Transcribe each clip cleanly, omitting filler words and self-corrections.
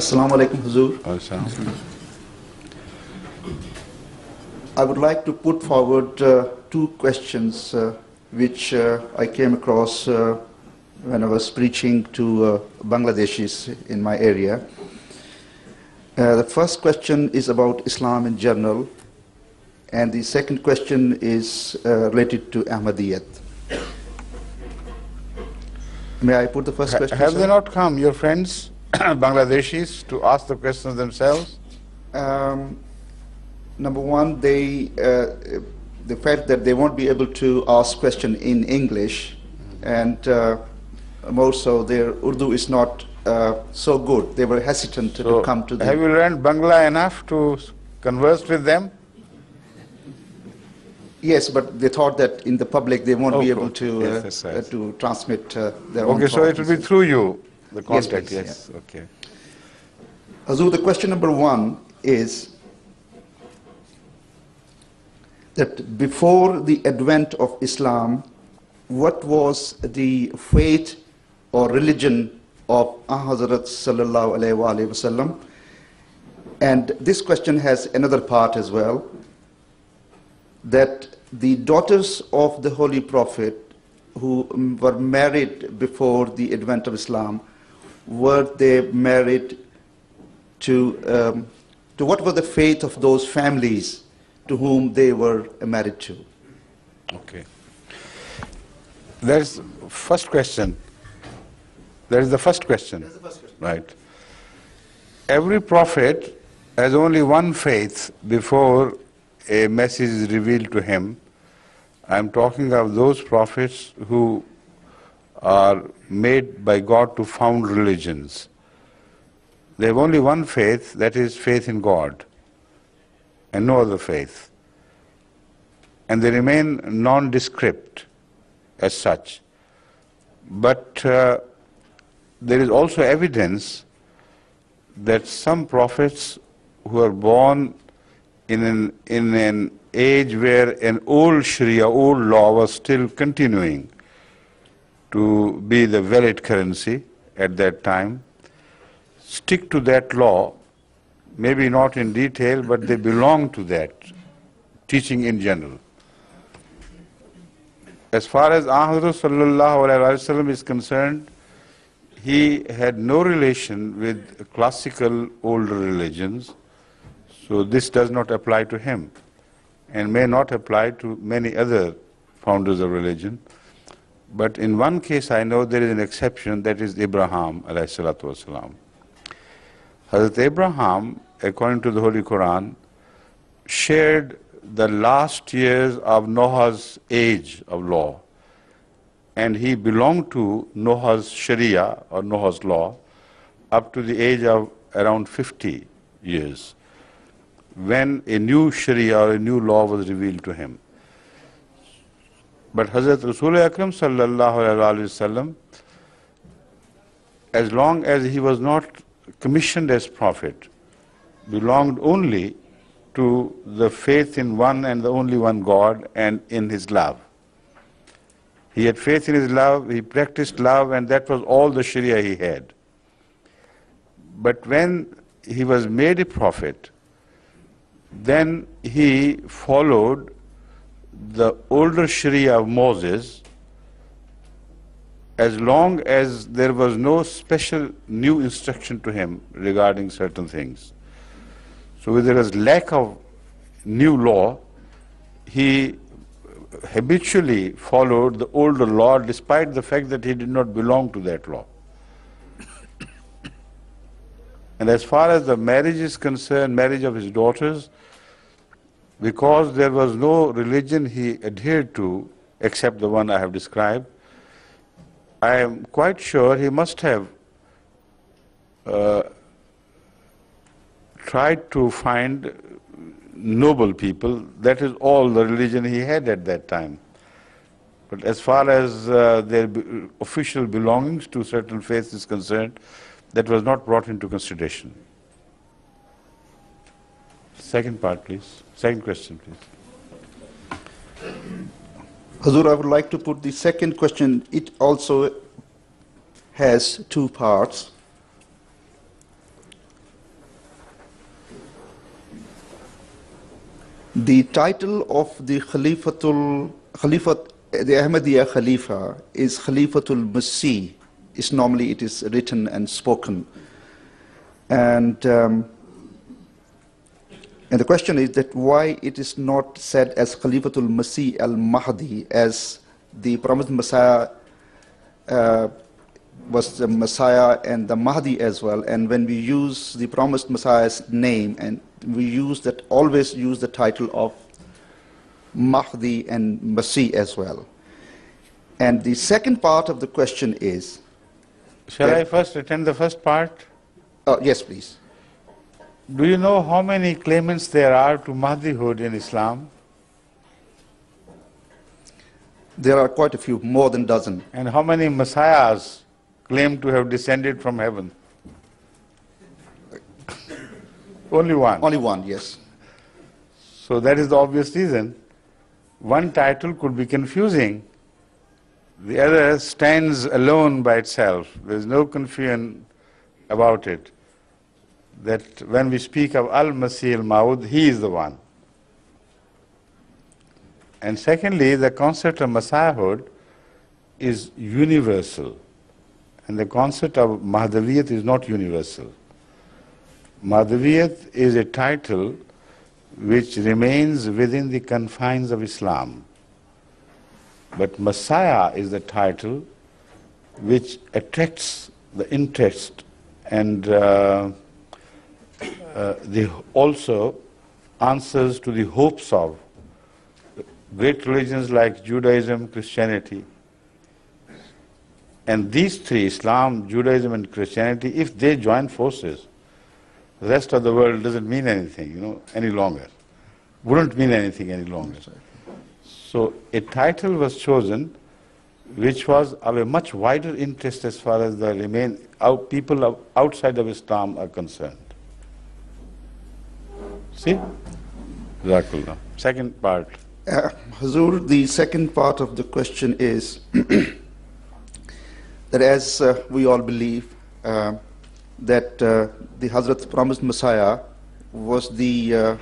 Assalamu alaikum, Huzur. I would like to put forward two questions which I came across when I was preaching to Bangladeshis in my area. The first question is about Islam in general, and the second question is related to Ahmadiyyat. May I put the first question? Have sir? they not come, your friends, Bangladeshis, to ask the questions themselves? Number one, the fact that they won't be able to ask question in English, and more so their Urdu is not so good. They were hesitant to come to the... Have you learned Bangla enough to converse with them? Yes, but they thought that in the public they won't be able to Yes, that's right. to transmit their own Okay, so it thoughts. will be through you, the Yes, contact, please, yes. Okay. Hazur, the question number one is that before the advent of Islam, what was the faith or religion of Hazrat sallallahu alaihi wasallam? And this question has another part as well, that the daughters of the Holy Prophet who were married before the advent of Islam, were they married to what was the faith of those families to whom they were married to? Okay. There's first question. There is the first question. That's the first question. Right. Every prophet has only one faith before a message is revealed to him. I'm talking of those prophets who are made by God to found religions. They have only one faith, that is faith in God, and no other faith. And they remain nondescript as such. But there is also evidence that some prophets who are born in an age where an old Sharia, old law was still continuing to be the valid currency at that time, stick to that law, maybe not in detail, but they belong to that teaching in general. As far as Ahmad sallallahu alaihi wasallam is concerned, he had no relation with classical older religions, so this does not apply to him and may not apply to many other founders of religion. But in one case I know there is an exception, that is Abraham alayhi salatu wasalam. Hazrat Abraham, according to the Holy Quran, shared the last years of Noah's age of law, and he belonged to Noah's Sharia or Noah's law up to the age of around 50 years, when a new Sharia or a new law was revealed to him. But Hazrat Rasul Akram sallallahu alaihi wasallam, as long as he was not commissioned as prophet, belonged only to the faith in one and the only one God and in his love. He had faith in his love, he practiced love, and that was all the Sharia he had. But when he was made a prophet, then he followed the older Sharia of Moses, as long as there was no special new instruction to him regarding certain things. So when there was lack of new law, he habitually followed the older law despite the fact that he did not belong to that law. And as far as the marriage is concerned, marriage of his daughters, because there was no religion he adhered to except the one I have described, I am quite sure he must have tried to find noble people. That is all the religion he had at that time. But as far as their official belongings to certain faiths is concerned, that was not brought into consideration. Second part, please. Second question, please. Hazur, I would like to put the second question. It also has two parts. The title of the the Ahmadiyya Khalifa is Khalifatul Masih. Normally it is written and spoken. And the question is that why it is not said as Khalifatul Masih and Mahdi, as the promised Messiah was the Messiah and the Mahdi as well. And when we use the promised Messiah's name, and we always use the title of Mahdi and Masih as well. And the second part of the question is... Shall I first attend the first part? Yes, please. Do you know how many claimants there are to Mahdihood in Islam? There are quite a few, more than a dozen. And how many messiahs claim to have descended from heaven? Only one. Only one, yes. So that is the obvious reason. One title could be confusing. The other stands alone by itself. There is no confusion about it. That when we speak of Al-Masih al-Maud, he is the one. And secondly, the concept of Messiahhood is universal. And the concept of Mahdaviyyat is not universal. Mahdaviyyat is a title which remains within the confines of Islam. But Messiah is the title which attracts the interest and also answers to the hopes of great religions like Judaism, Christianity. And these three, Islam, Judaism and Christianity, if they join forces, the rest of the world doesn't mean anything, any longer. Wouldn't mean anything any longer. So a title was chosen which was of a much wider interest as far as the people outside of Islam are concerned. See? Jazakallah. Second part. Hazur, the second part of the question is that as we all believe that the Hazrat promised Messiah was the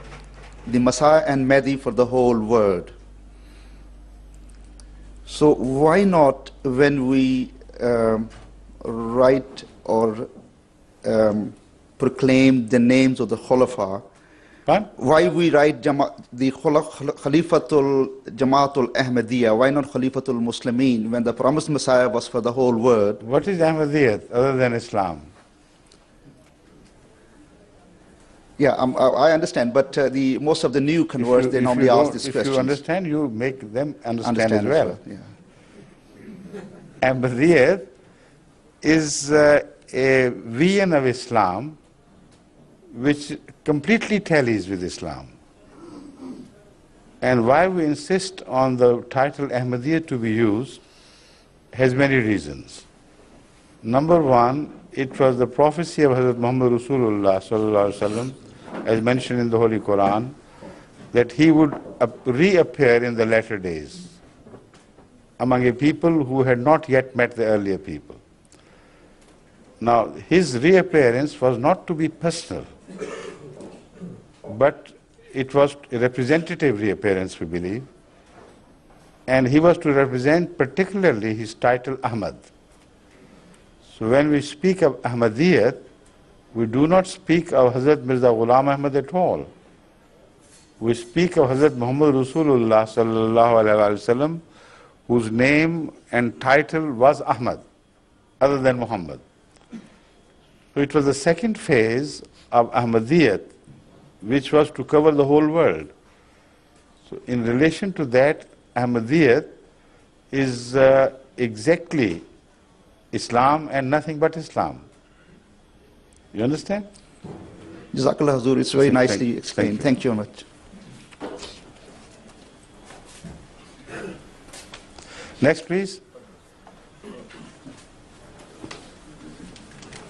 Messiah and Mahdi for the whole world. So why not, when we write or proclaim the names of the Khulafa, why we write the Khalifatul Jamaatul Ahmadiyya, why not Khalifatul Muslimeen, when the promised Messiah was for the whole world? What is Ahmadiyyat other than Islam? Yeah, I understand, but most of the new converts, they normally ask this question. If you understand, you make them understand as well. Yeah. Ahmadiyyat is a vision of Islam which completely tallies with Islam. And why we insist on the title Ahmadiyya to be used has many reasons. Number one, it was the prophecy of Hazrat Muhammad Rasulullah sallallahu alaihi wasallam, as mentioned in the Holy Quran, that he would reappear in the latter days among a people who had not yet met the earlier people. Now, his reappearance was not to be personal, but it was a representative reappearance, we believe, and he was to represent particularly his title Ahmad. So when we speak of Ahmadiyyat, we do not speak of Hazrat Mirza Ghulam Ahmad at all. We speak of Hazrat Muhammad Rasulullah sallallahu alaihi wasallam, whose name and title was Ahmad, other than Muhammad. So it was the second phase of Ahmadiyyat, which was to cover the whole world. So in relation to that, Ahmadiyyat is exactly Islam and nothing but Islam. You understand? Jazakallah Hazur, it's very nicely explained. Thank you very much. Next, please.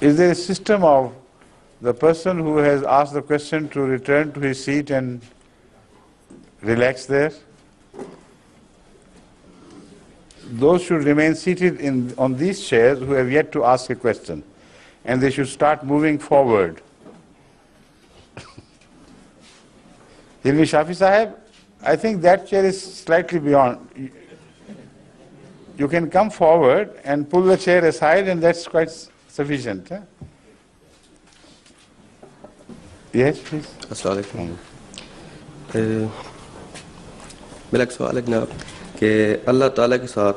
Is there a system of the person who has asked the question to return to his seat and relax there? Those should remain seated on these chairs who have yet to ask a question, and they should start moving forward. Hilmi Shafi Sahib? I think that chair is slightly beyond. You can come forward and pull the chair aside, and that's quite sufficient. Huh? Yes, please. अस्सलाम वालेकुम। मेरा एक सवाल है जनाब कि अल्लाह ताला के साथ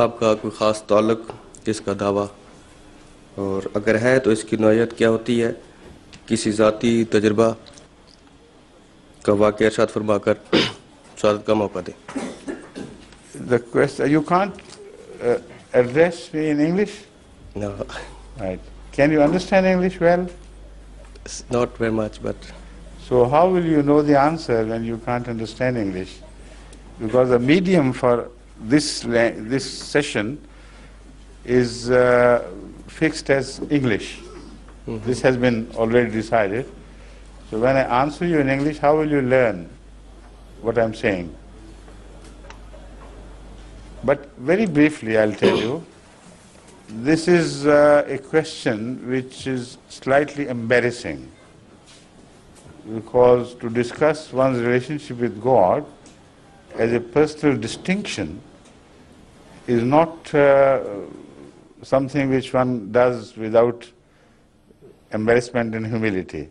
आपका कोई ख़ास ताल्लुक़, इसका दावा, और अगर है तो इसकी नौइयत क्या होती है? किसी ज़ाती तजुर्बा का वाक़या इरशाद फरमाकर शहादत का मौका दें। The question, you can't address me in English? No, Right. Can you understand English well? it's not very much, but So how will you know the answer when you can't understand English? Because the medium for this session is fixed as English. This has been already decided. So when I answer you in English, how will you learn what I'm saying? But very briefly, I'll tell you, this is a question which is slightly embarrassing, because to discuss one's relationship with God as a personal distinction is not something which one does without embarrassment and humility.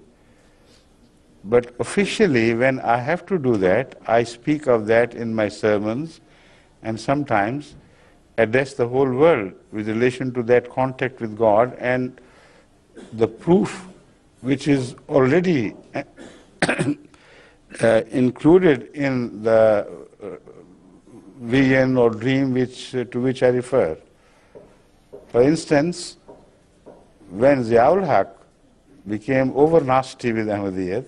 But officially, when I have to do that, I speak of that in my sermons and sometimes address the whole world with relation to that contact with God, and the proof which is already included in the vision or dream to which I refer. For instance, when Ziaul Haq became over nasty with Ahmadiyya,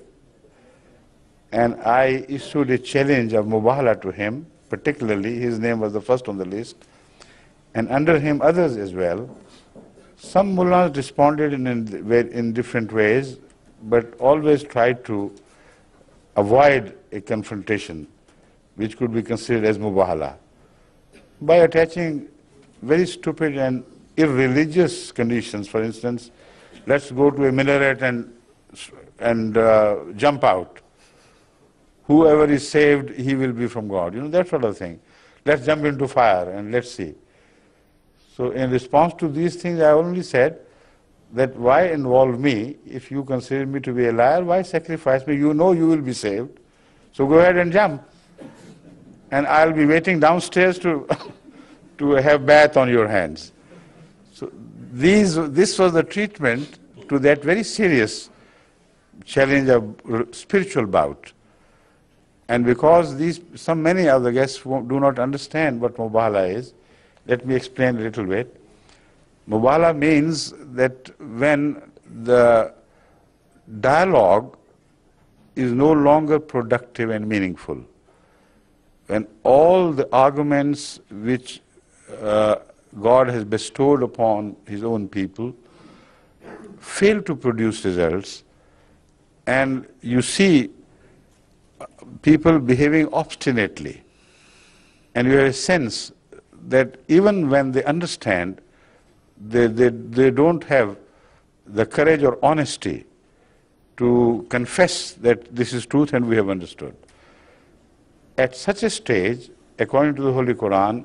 and I issued a challenge of Mubahala to him, particularly his name was the first on the list, and under him others as well. Some mullahs responded in different ways, but always tried to avoid a confrontation which could be considered as Mubahala by attaching very stupid and irreligious conditions. For instance, let's go to a minaret and jump out. Whoever is saved, he will be from God. You know, that sort of thing. Let's jump into fire and let's see. So in response to these things, I only said that why involve me? If you consider me to be a liar, why sacrifice me? You know you will be saved. So go ahead and jump. And I'll be waiting downstairs to have bath on your hands. So this was the treatment to that very serious challenge of spiritual bout. And because many of the guests do not understand what Mubahala is, let me explain a little bit. Mubahala means that when the dialogue is no longer productive and meaningful, when all the arguments which God has bestowed upon his own people fail to produce results, and you see people behaving obstinately, and you have a sense that even when they understand, they don't have the courage or honesty to confess that this is truth and we have understood. At such a stage, according to the Holy Quran,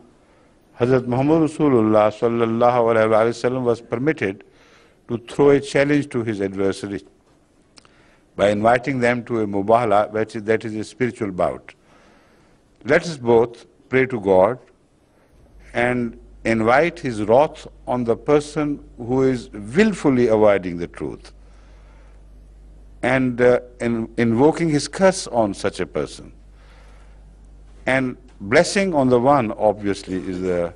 Hazrat Muhammad Rasulullah sallallahu alaihi wasallam was permitted to throw a challenge to his adversary by inviting them to a mubahala, that is a spiritual bout. Let us both pray to God and invite his wrath on the person who is willfully avoiding the truth, and invoking his curse on such a person. And blessing on the one, obviously, is the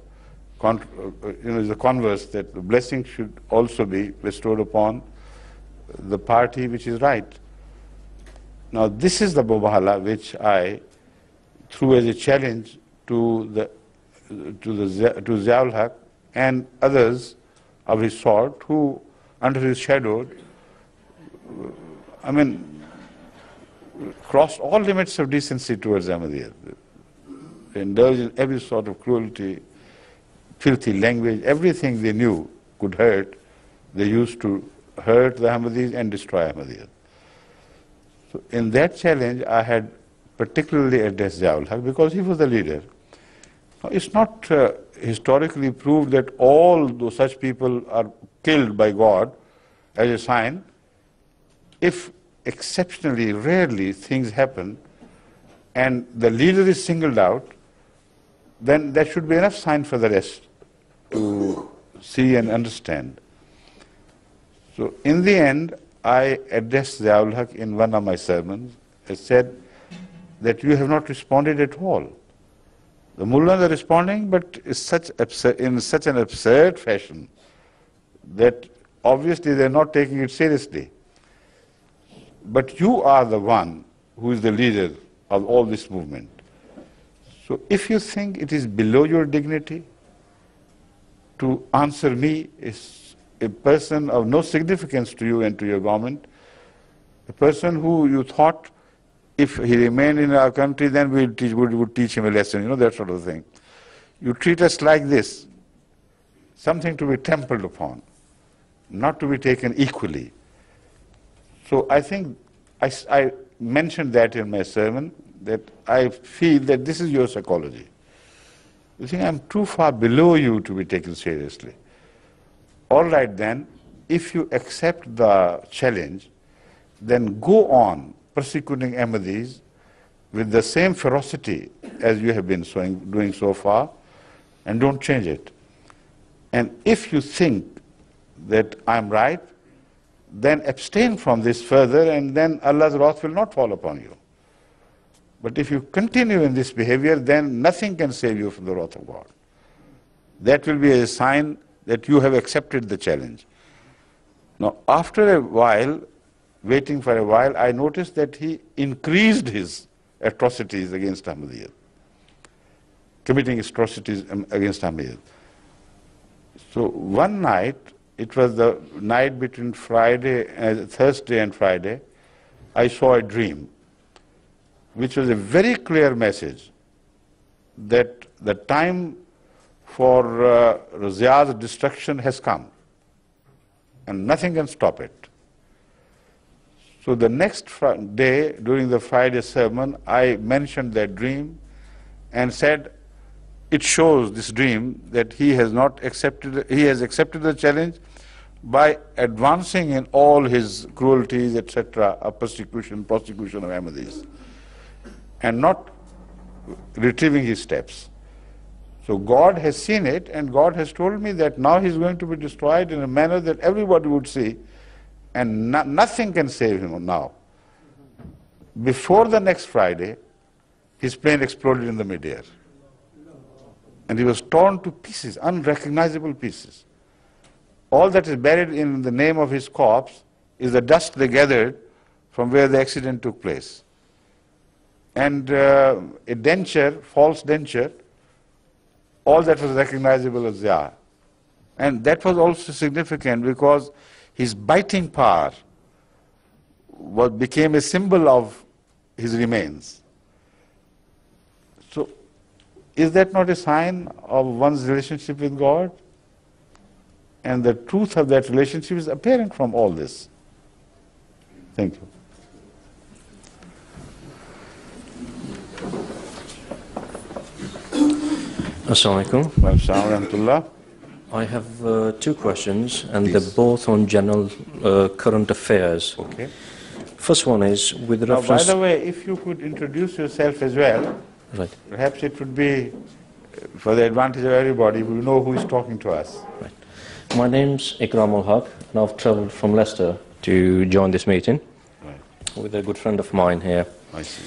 converse, that the blessing should also be bestowed upon the party which is right. Now, this is the mubahala which I threw as a challenge to Ziaul Haq and others of his sort who, under his shadow, crossed all limits of decency towards Ahmadiyya. They indulged in every sort of cruelty, filthy language, everything they knew could hurt. They used to hurt the Ahmadis and destroy Ahmadiyya. So in that challenge, I had particularly address Ziaul Haq because he was the leader. Now, it's not historically proved that all those such people are killed by God as a sign. If exceptionally, rarely things happen and the leader is singled out, then there should be enough sign for the rest to see and understand. So in the end, I addressed Ziaul Haq in one of my sermons. I said that you have not responded at all. The mullahs are responding, but in such an absurd fashion that obviously they're not taking it seriously. But you are the one who is the leader of all this movement. So if you think it is below your dignity to answer me, as a person of no significance to you and to your government, a person who you thought if he remained in our country, then we would teach him a lesson, you know, that sort of thing. You treat us like this, something to be trampled upon, not to be taken equally. So I think I mentioned that in my sermon, that I feel that this is your psychology. You think I'm too far below you to be taken seriously. All right then, if you accept the challenge, then go on persecuting Ahmadis with the same ferocity as you have been doing so far, and don't change it. And if you think that I'm right, then abstain from this further, and then Allah's wrath will not fall upon you. But if you continue in this behavior, then nothing can save you from the wrath of God. That will be a sign that you have accepted the challenge. Now, after a while, waiting for a while, I noticed that he increased his atrocities against Ahmadiyya, committing atrocities against Ahmadiyya. So one night, it was the night between Thursday and Friday, I saw a dream, which was a very clear message that the time for Zia's destruction has come, and nothing can stop it. So the next day, during the Friday sermon, I mentioned that dream and said, it shows, this dream, that he has accepted the challenge by advancing in all his cruelties, etc., of prosecution of Ahmadis, and not retrieving his steps. So God has seen it, and God has told me that now he's going to be destroyed in a manner that everybody would see, and nothing can save him now. Before the next Friday, his plane exploded in the midair. And he was torn to pieces, unrecognizable pieces. All that is buried in the name of his corpse is the dust they gathered from where the accident took place. And a denture, false denture, all that was recognizable as Zia. And that was also significant because his biting power became a symbol of his remains. So, is that not a sign of one's relationship with God? And the truth of that relationship is apparent from all this. Thank you. Assalamu alaikum. I have two questions, and Please. they're both on general current affairs. Okay. First one is with Now, reference... by the way, if you could introduce yourself as well, Right. perhaps it would be for the advantage of everybody, we know who is talking to us. Right. My name's Ikram ul-Haq, and I've travelled from Leicester to join this meeting with a good friend of mine here. I see.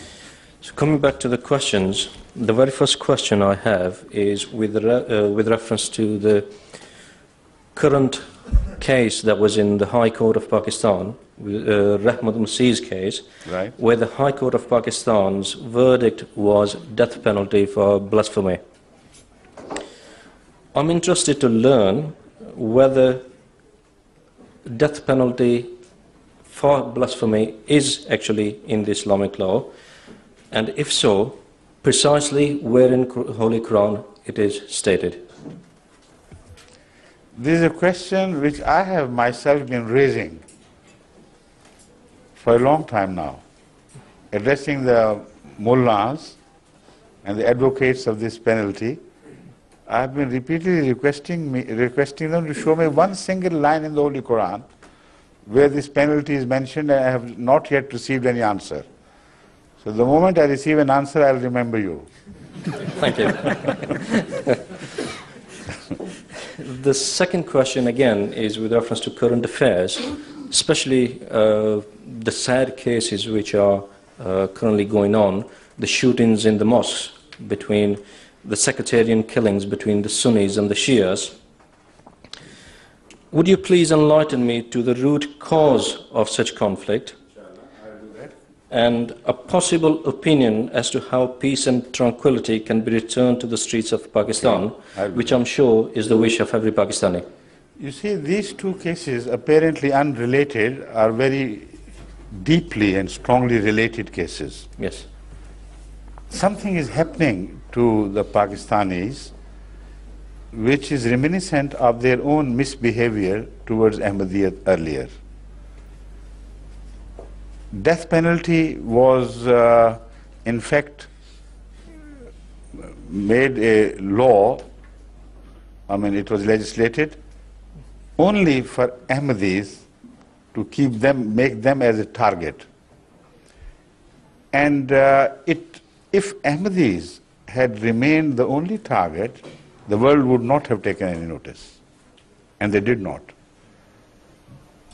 So coming back to the questions, the very first question I have is with reference to the current case that was in the High Court of Pakistan, Khalifatul Masih's case, Right. where the High Court of Pakistan's verdict was death penalty for blasphemy. I'm interested to learn whether death penalty for blasphemy is actually in the Islamic law, and if so, precisely where in Holy Quran it is stated. This is a question which I have myself been raising for a long time now, addressing the mullahs and the advocates of this penalty, I have been repeatedly requesting them to show me one single line in the Holy Quran where this penalty is mentioned, and I have not yet received any answer. So the moment I receive an answer, I'll remember you. Thank you. The second question, again, is with reference to current affairs, especially the sad cases which are currently going on, the shootings in the mosques, between the sectarian killings between the Sunnis and the Shias. Would you please enlighten me to the root cause of such conflict and a possible opinion as to how peace and tranquility can be returned to the streets of Pakistan, which I'm sure is the wish of every Pakistani? You see, these two cases, apparently unrelated, are very deeply and strongly related cases. Yes. Something is happening to the Pakistanis which is reminiscent of their own misbehavior towards Ahmadiyya earlier. Death penalty was, in fact, made a law, I mean, it was legislated only for Ahmadis to keep them, make them as a target. And if Ahmadis had remained the only target, the world would not have taken any notice. And they did not.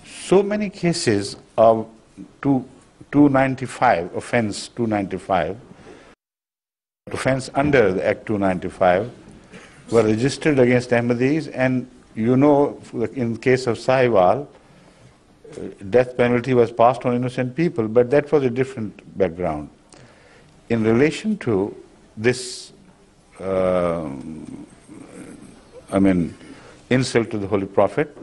So many cases of 295, offense 295, offense under the Act 295, were registered against Ahmadis, and you know, in the case of Sahiwal, death penalty was passed on innocent people, but that was a different background. In relation to this, insult to the Holy Prophet,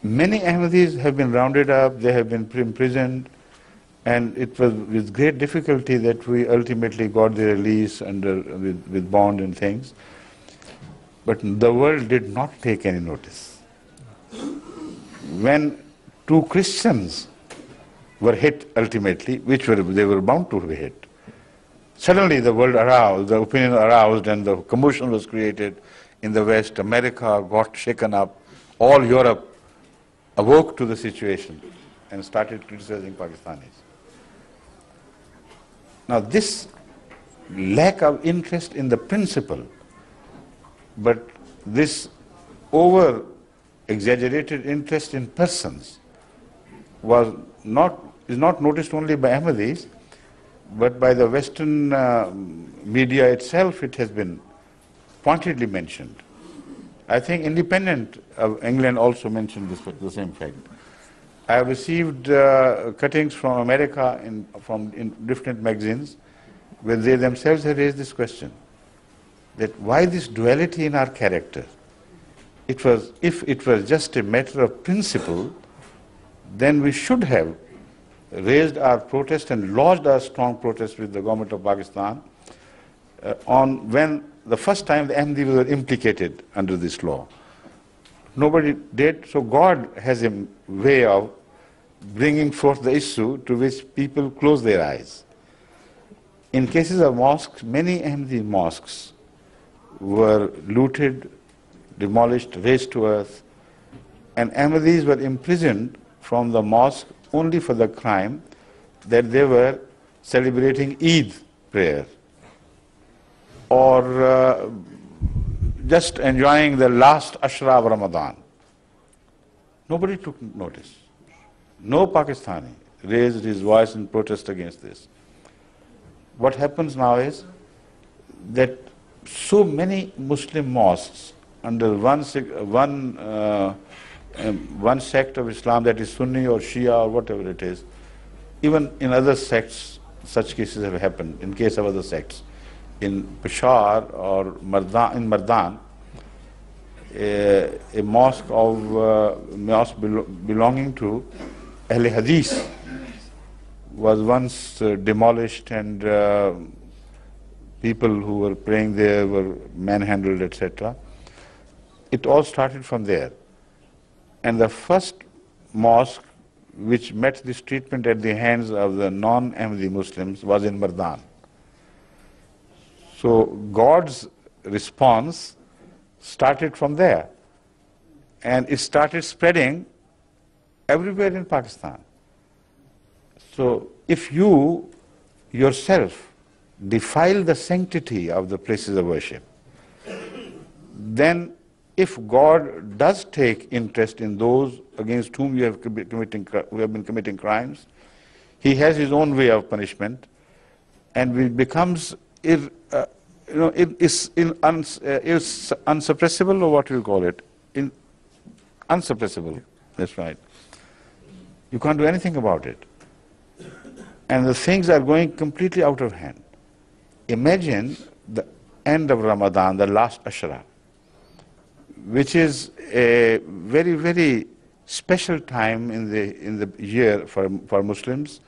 many Ahmadis have been rounded up, they have been imprisoned, and it was with great difficulty that we ultimately got their release with bond and things. But the world did not take any notice. When two Christians were hit ultimately, they were bound to be hit, suddenly the world aroused, the opinion aroused, and the commotion was created in the West. America got shaken up. All Europe awoke to the situation and started criticizing Pakistanis. Now this lack of interest in the principle, but this over-exaggerated interest in persons is not noticed only by Ahmadis, but by the Western media itself. It has been pointedly mentioned. I think Independent of England also mentioned the same fact. I have received cuttings from America in different magazines where they themselves have raised this question, that why this duality in our character? If it was just a matter of principle, then we should have raised our protest and lodged our strong protest with the government of Pakistan on when the first time the Ahmadis were implicated under this law. Nobody did, so God has a way of bringing forth the issue to which people close their eyes. In cases of mosques, many Ahmadi mosques were looted, demolished, razed to earth, and Ahmadis were imprisoned from the mosque only for the crime that they were celebrating Eid prayer or just enjoying the last Ashra of Ramadan. Nobody took notice. No Pakistani raised his voice in protest against this. What happens now is that so many Muslim mosques under one sect of Islam, that is Sunni or Shia or whatever it is, even in other sects, such cases have happened in case of other sects. In Peshawar or in Mardan, a mosque belonging to Ahl Hadith was once demolished, and people who were praying there were manhandled, etc. It all started from there. And the first mosque which met this treatment at the hands of the non-Ahmadi Muslims was in Mardan. So God's response started from there, and it started spreading everywhere in Pakistan. So if you yourself defile the sanctity of the places of worship, then if God does take interest in those against whom you have who have been committing crimes, He has His own way of punishment, and it becomes unsuppressible, or what you call it, unsuppressible. That's right. You can't do anything about it, and the things are going completely out of hand. Imagine the end of Ramadan, the last Ashra, which is a very, very special time in the year for Muslims,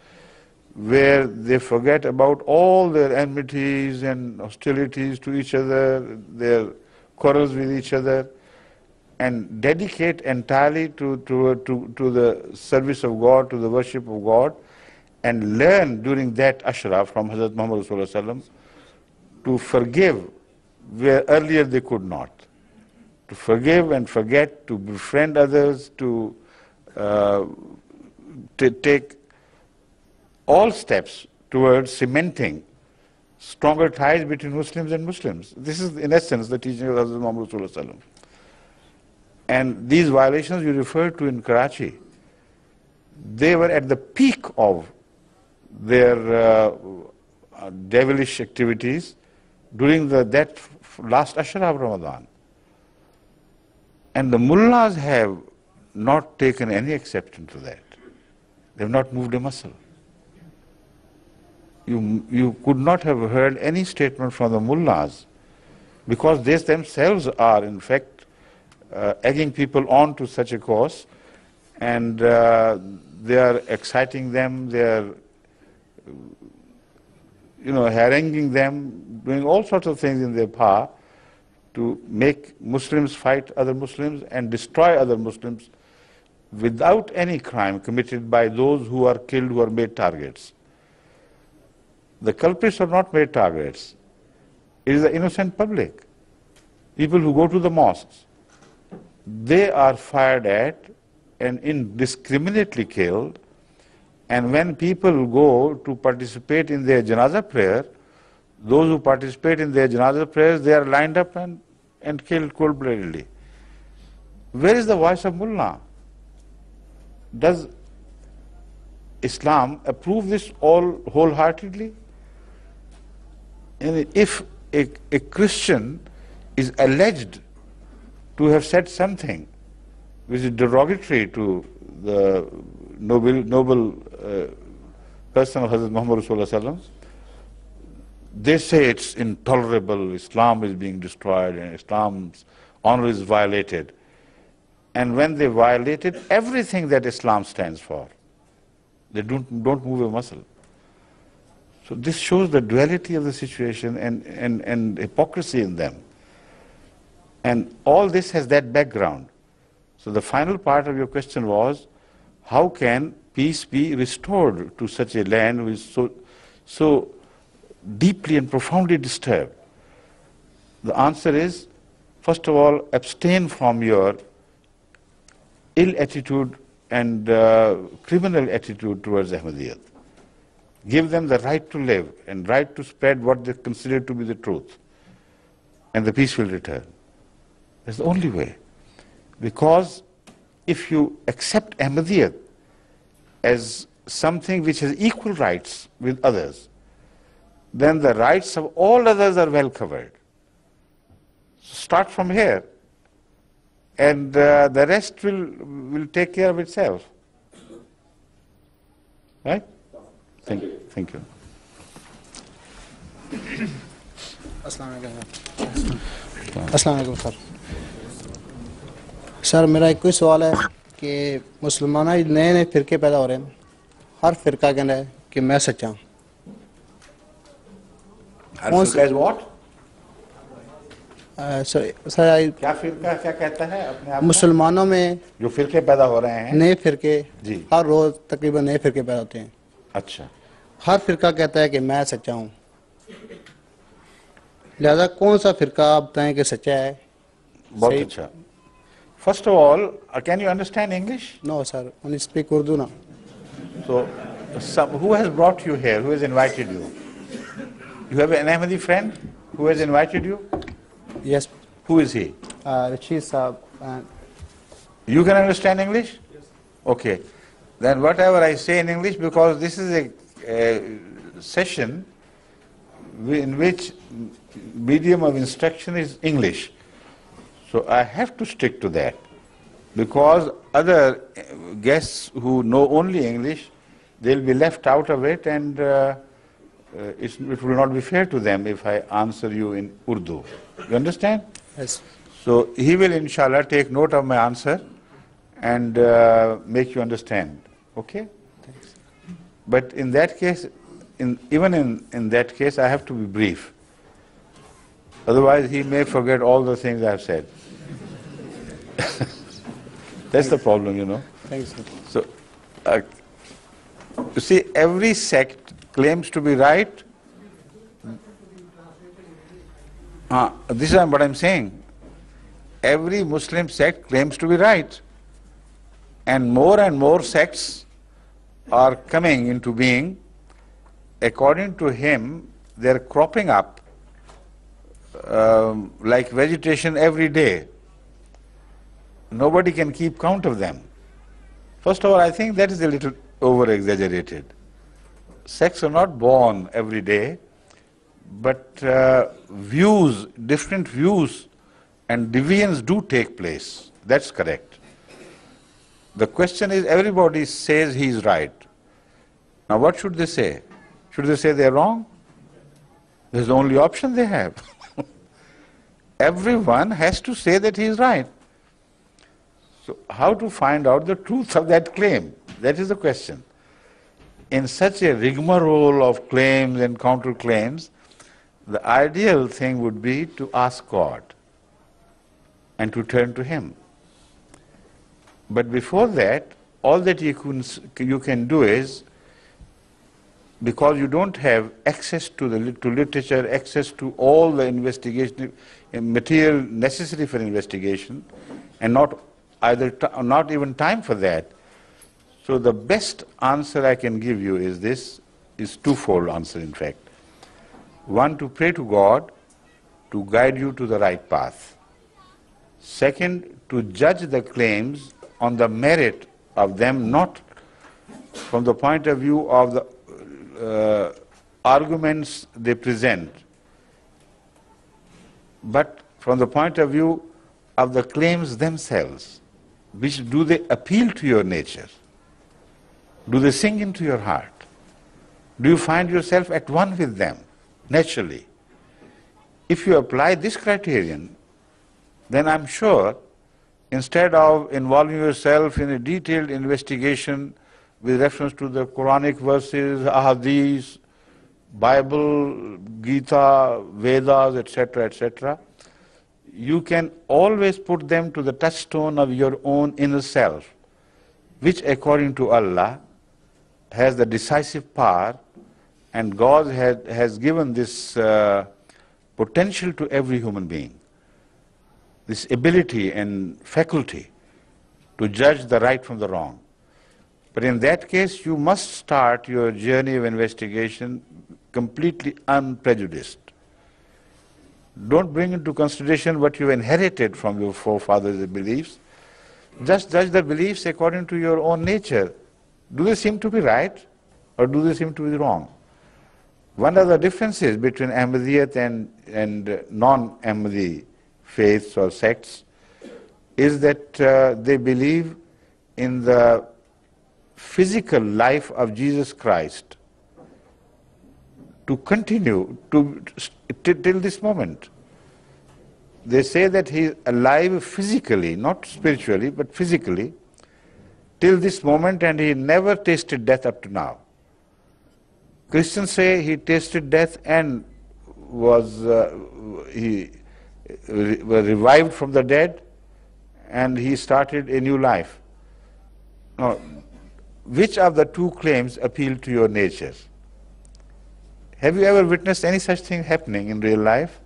where they forget about all their enmities and hostilities to each other, their quarrels with each other, and dedicate entirely to the service of God, to the worship of God, and learn during that Ashra from Hazrat Muhammad Sallallahu Alaihi Wasallam to forgive where earlier they could not. To forgive and forget, to befriend others, to take all steps towards cementing stronger ties between Muslims and Muslims. This is, in essence, the teaching of Hazrat Muhammad Sallallahu Alaihi Wasallam. And these violations you referred to in Karachi, they were at the peak of their devilish activities during that last Ashra of Ramadan. And the mullahs have not taken any exception to that. They have not moved a muscle. You could not have heard any statement from the mullahs, because they themselves are, in fact, egging people on to such a course, and they are exciting them, they are haranguing them, doing all sorts of things in their power to make Muslims fight other Muslims and destroy other Muslims without any crime committed by those who are killed, who are made targets. The culprits are not made targets. It is the innocent public. People who go to the mosques. They are fired at and indiscriminately killed. And when people go to participate in their janazah prayer, those who participate in their janazah prayers, they are lined up and killed cold-bloodedly. Where is the voice of mullah? Does Islam approve this all wholeheartedly? And if a Christian is alleged to have said something which is derogatory to the noble person of Hazrat Muhammad Sallallahu Alaihi Wasallam, they say it's intolerable, Islam is being destroyed and Islam's honor is violated. And when they violated everything that Islam stands for, they don't move a muscle. So this shows the duality of the situation and hypocrisy in them. And all this has that background. So the final part of your question was, how can peace be restored to such a land which is so deeply and profoundly disturbed? The answer is, first of all, abstain from your ill attitude and criminal attitude towards Ahmadiyyat. Give them the right to live and right to spread what they consider to be the truth, and the peace will return. That's the only way. Because if you accept Ahmadiyyat as something which has equal rights with others, then the rights of all others are well covered. So start from here, and the rest will take care of itself. Right? Thank you. Thank you. अस्सलाम वालेकुम sir. Sir मेरा एक कोई सवाल है कि मुसलमाना नए नए फ़िरके पैदा हो रहे हैं, हर फ़िरका कहना है कि मैं सच्चा हूँ। His what? सर क्या फिरका क्या कहता है अपने आप को? मुसलमानों में जो फिरके पैदा हो रहे हैं। नए फिरके जी। हर रोज तकरीबन नए फिरके पैदा होते हैं। अच्छा, हर फिरका कहता है कि मैं सच्चा हूँ, लिहाजा कौन सा फिरका आप बताएं कि सच्चा है? बहुत अच्छा। First of all, can you understand English? No sir, only speak Urdu ना। So, who has brought you here? Who has invited you? You have an Ahmadi friend who has invited you? Yes. Who is he? Rashid साहब। You can understand English? Yes. Okay. Then whatever I say in English, because this is a session in which medium of instruction is English. So I have to stick to that. Because other guests who know only English, they'll be left out of it, and it will not be fair to them if I answer you in Urdu. You understand? Yes. So he will inshallah take note of my answer and make you understand. Okay? Thanks. But in that case, even in that case, I have to be brief. Otherwise, he may forget all the things I have said. That's the problem, you know. Thanks, sir. So, you see, every sect claims to be right. This is what I'm saying. Every Muslim sect claims to be right. And more sects are coming into being. According to him, they're cropping up like vegetation every day. Nobody can keep count of them. First of all, I think that is a little over-exaggerated. Sects are not born every day, but different views and deviance do take place. That's correct. The question is, everybody says he is right. Now what should they say? Should they say they are wrong? This is the only option they have. Everyone has to say that he is right. So how to find out the truth of that claim? That is the question. In such a rigmarole of claims and counterclaims, the ideal thing would be to ask God and to turn to Him. But before that, all that you can do is, because you don't have access to literature, access to all the investigation material necessary for investigation, and not even time for that. So the best answer I can give you is this, is twofold answer in fact. One, to pray to God to guide you to the right path. Second, to judge the claims on the merit of them, not from the point of view of the arguments they present, but from the point of view of the claims themselves. Which do they appeal to your nature? Do they sink into your heart? Do you find yourself at one with them, naturally? If you apply this criterion, then I'm sure, instead of involving yourself in a detailed investigation with reference to the Quranic verses, Hadith, Bible, Gita, Vedas, etc., you can always put them to the touchstone of your own inner self, which according to Allah has the decisive power, and God has given this potential to every human being, this ability and faculty to judge the right from the wrong. But in that case, you must start your journey of investigation completely unprejudiced. Don't bring into consideration what you inherited from your forefathers' beliefs. Just judge the beliefs according to your own nature. Do they seem to be right, or do they seem to be wrong? One of the differences between Ahmadiyyat and non-Ahmadi faiths or sects is that they believe in the physical life of Jesus Christ to continue till this moment. They say that he is alive physically, not spiritually, but physically, till this moment, and he never tasted death up to now. Christians say he tasted death and were revived from the dead, and he started a new life. Now, which of the two claims appeal to your nature? Have you ever witnessed any such thing happening in real life?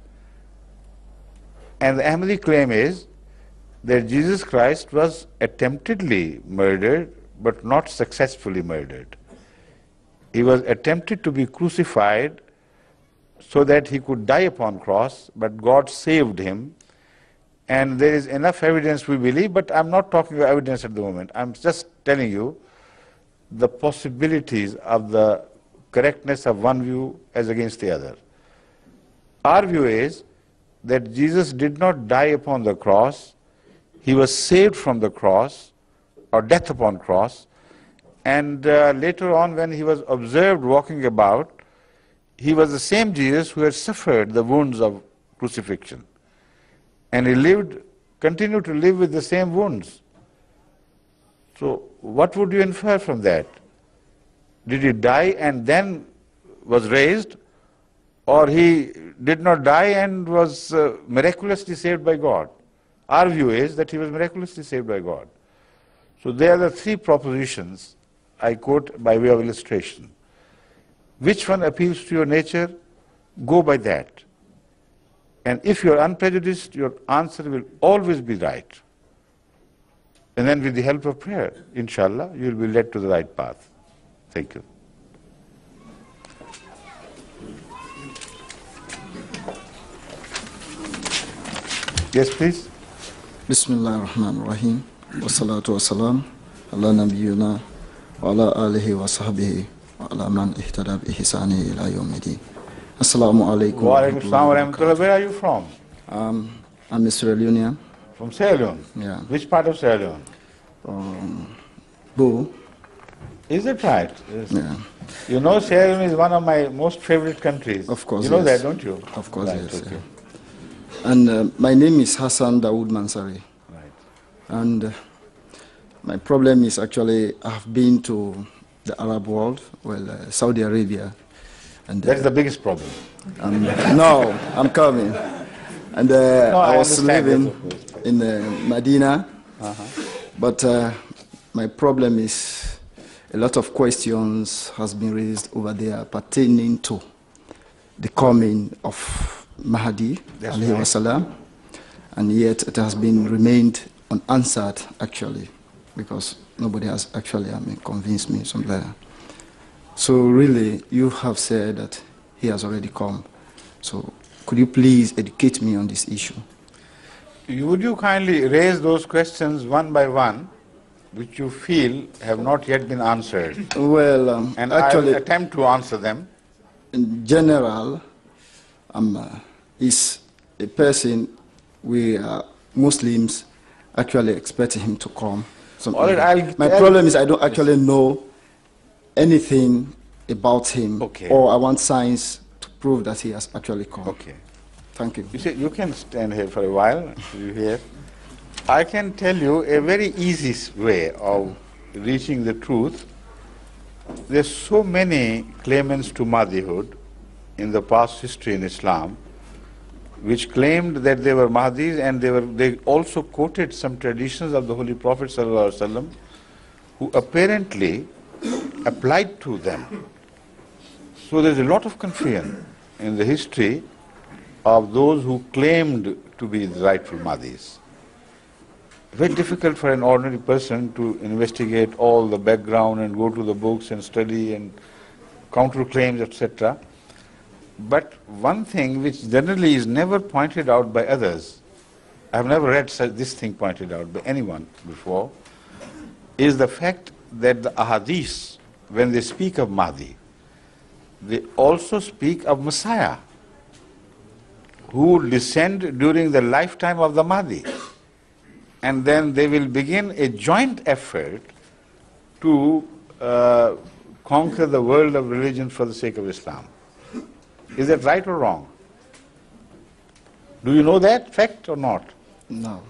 And the Ahmadi claim is that Jesus Christ was attemptedly murdered, but not successfully murdered. He was attempted to be crucified so that he could die upon cross, but God saved him. And there is enough evidence, we believe, but I'm not talking about evidence at the moment. I'm just telling you the possibilities of the correctness of one view as against the other. Our view is that Jesus did not die upon the cross. He was saved from the cross, or death upon cross, and later on when he was observed walking about, he was the same Jesus who had suffered the wounds of crucifixion. And he continued to live with the same wounds. So what would you infer from that? Did he die and then was raised, or he did not die and was miraculously saved by God? Our view is that he was miraculously saved by God. So there are the three propositions I quote by way of illustration. Which one appeals to your nature? Go by that. And if you are unprejudiced, your answer will always be right. And then with the help of prayer, inshallah, you will be led to the right path. Thank you. Yes, please. Bismillah ar-Rahman ar-Rahim. Wa salatu wa salam. Ala nabiyuna wa ala alihi wa sahbihi wa ala man ihtada bi ihsani ila yawmiddin. Assalamu alaikum. Wa alaikum assalam wa rahmatullah. Where are you from? I'm a Sierra Leonean. From Sierra Leone? Yeah. Which part of Sierra Leone? Bo. Is it right? Yes. Yeah. You know, Sierra Leone is one of my most favorite countries. Of course, you know yes. that, don't you? Of course, right, yes. okay. Yeah. And my name is Hassan Dawood Mansari. Right. And my problem is actually I've been to the Arab world, Saudi Arabia. And that's the biggest problem. No, I'm coming. And no, I was living in Medina. But my problem is a lot of questions has been raised over there pertaining to the coming of Mahdi, alayhi wasalam, and yet it has been remained unanswered actually, because nobody has actually convinced me something like that. So really, you have said that he has already come. So could you please educate me on this issue? Would you kindly raise those questions one by one, which you feel have not yet been answered? Well, and actually, I'll attempt to answer them. In general, is a person we Muslims actually expect him to come. All right, my problem is I don't actually know anything about him, or I want science to prove that he has actually come. Okay. Thank you. You see, you can stand here for a while. You hear? I can tell you a very easy way of reaching the truth. There's so many claimants to Mahdihood in the past history in Islam, which claimed that they were Mahdis, and they also quoted some traditions of the Holy Prophet ﷺ, who apparently applied to them. So there's a lot of confusion in the history of those who claimed to be the rightful Mahdis. Very difficult for an ordinary person to investigate all the background and go to the books and study and counterclaims, etc. But one thing which generally is never pointed out by others, I have never read this thing pointed out by anyone before, is the fact that the ahadith, when they speak of Mahdi, they also speak of Messiah, who will descend during the lifetime of the Mahdi. And then they will begin a joint effort to conquer the world of religion for the sake of Islam. Is that right or wrong? Do you know that fact or not? No.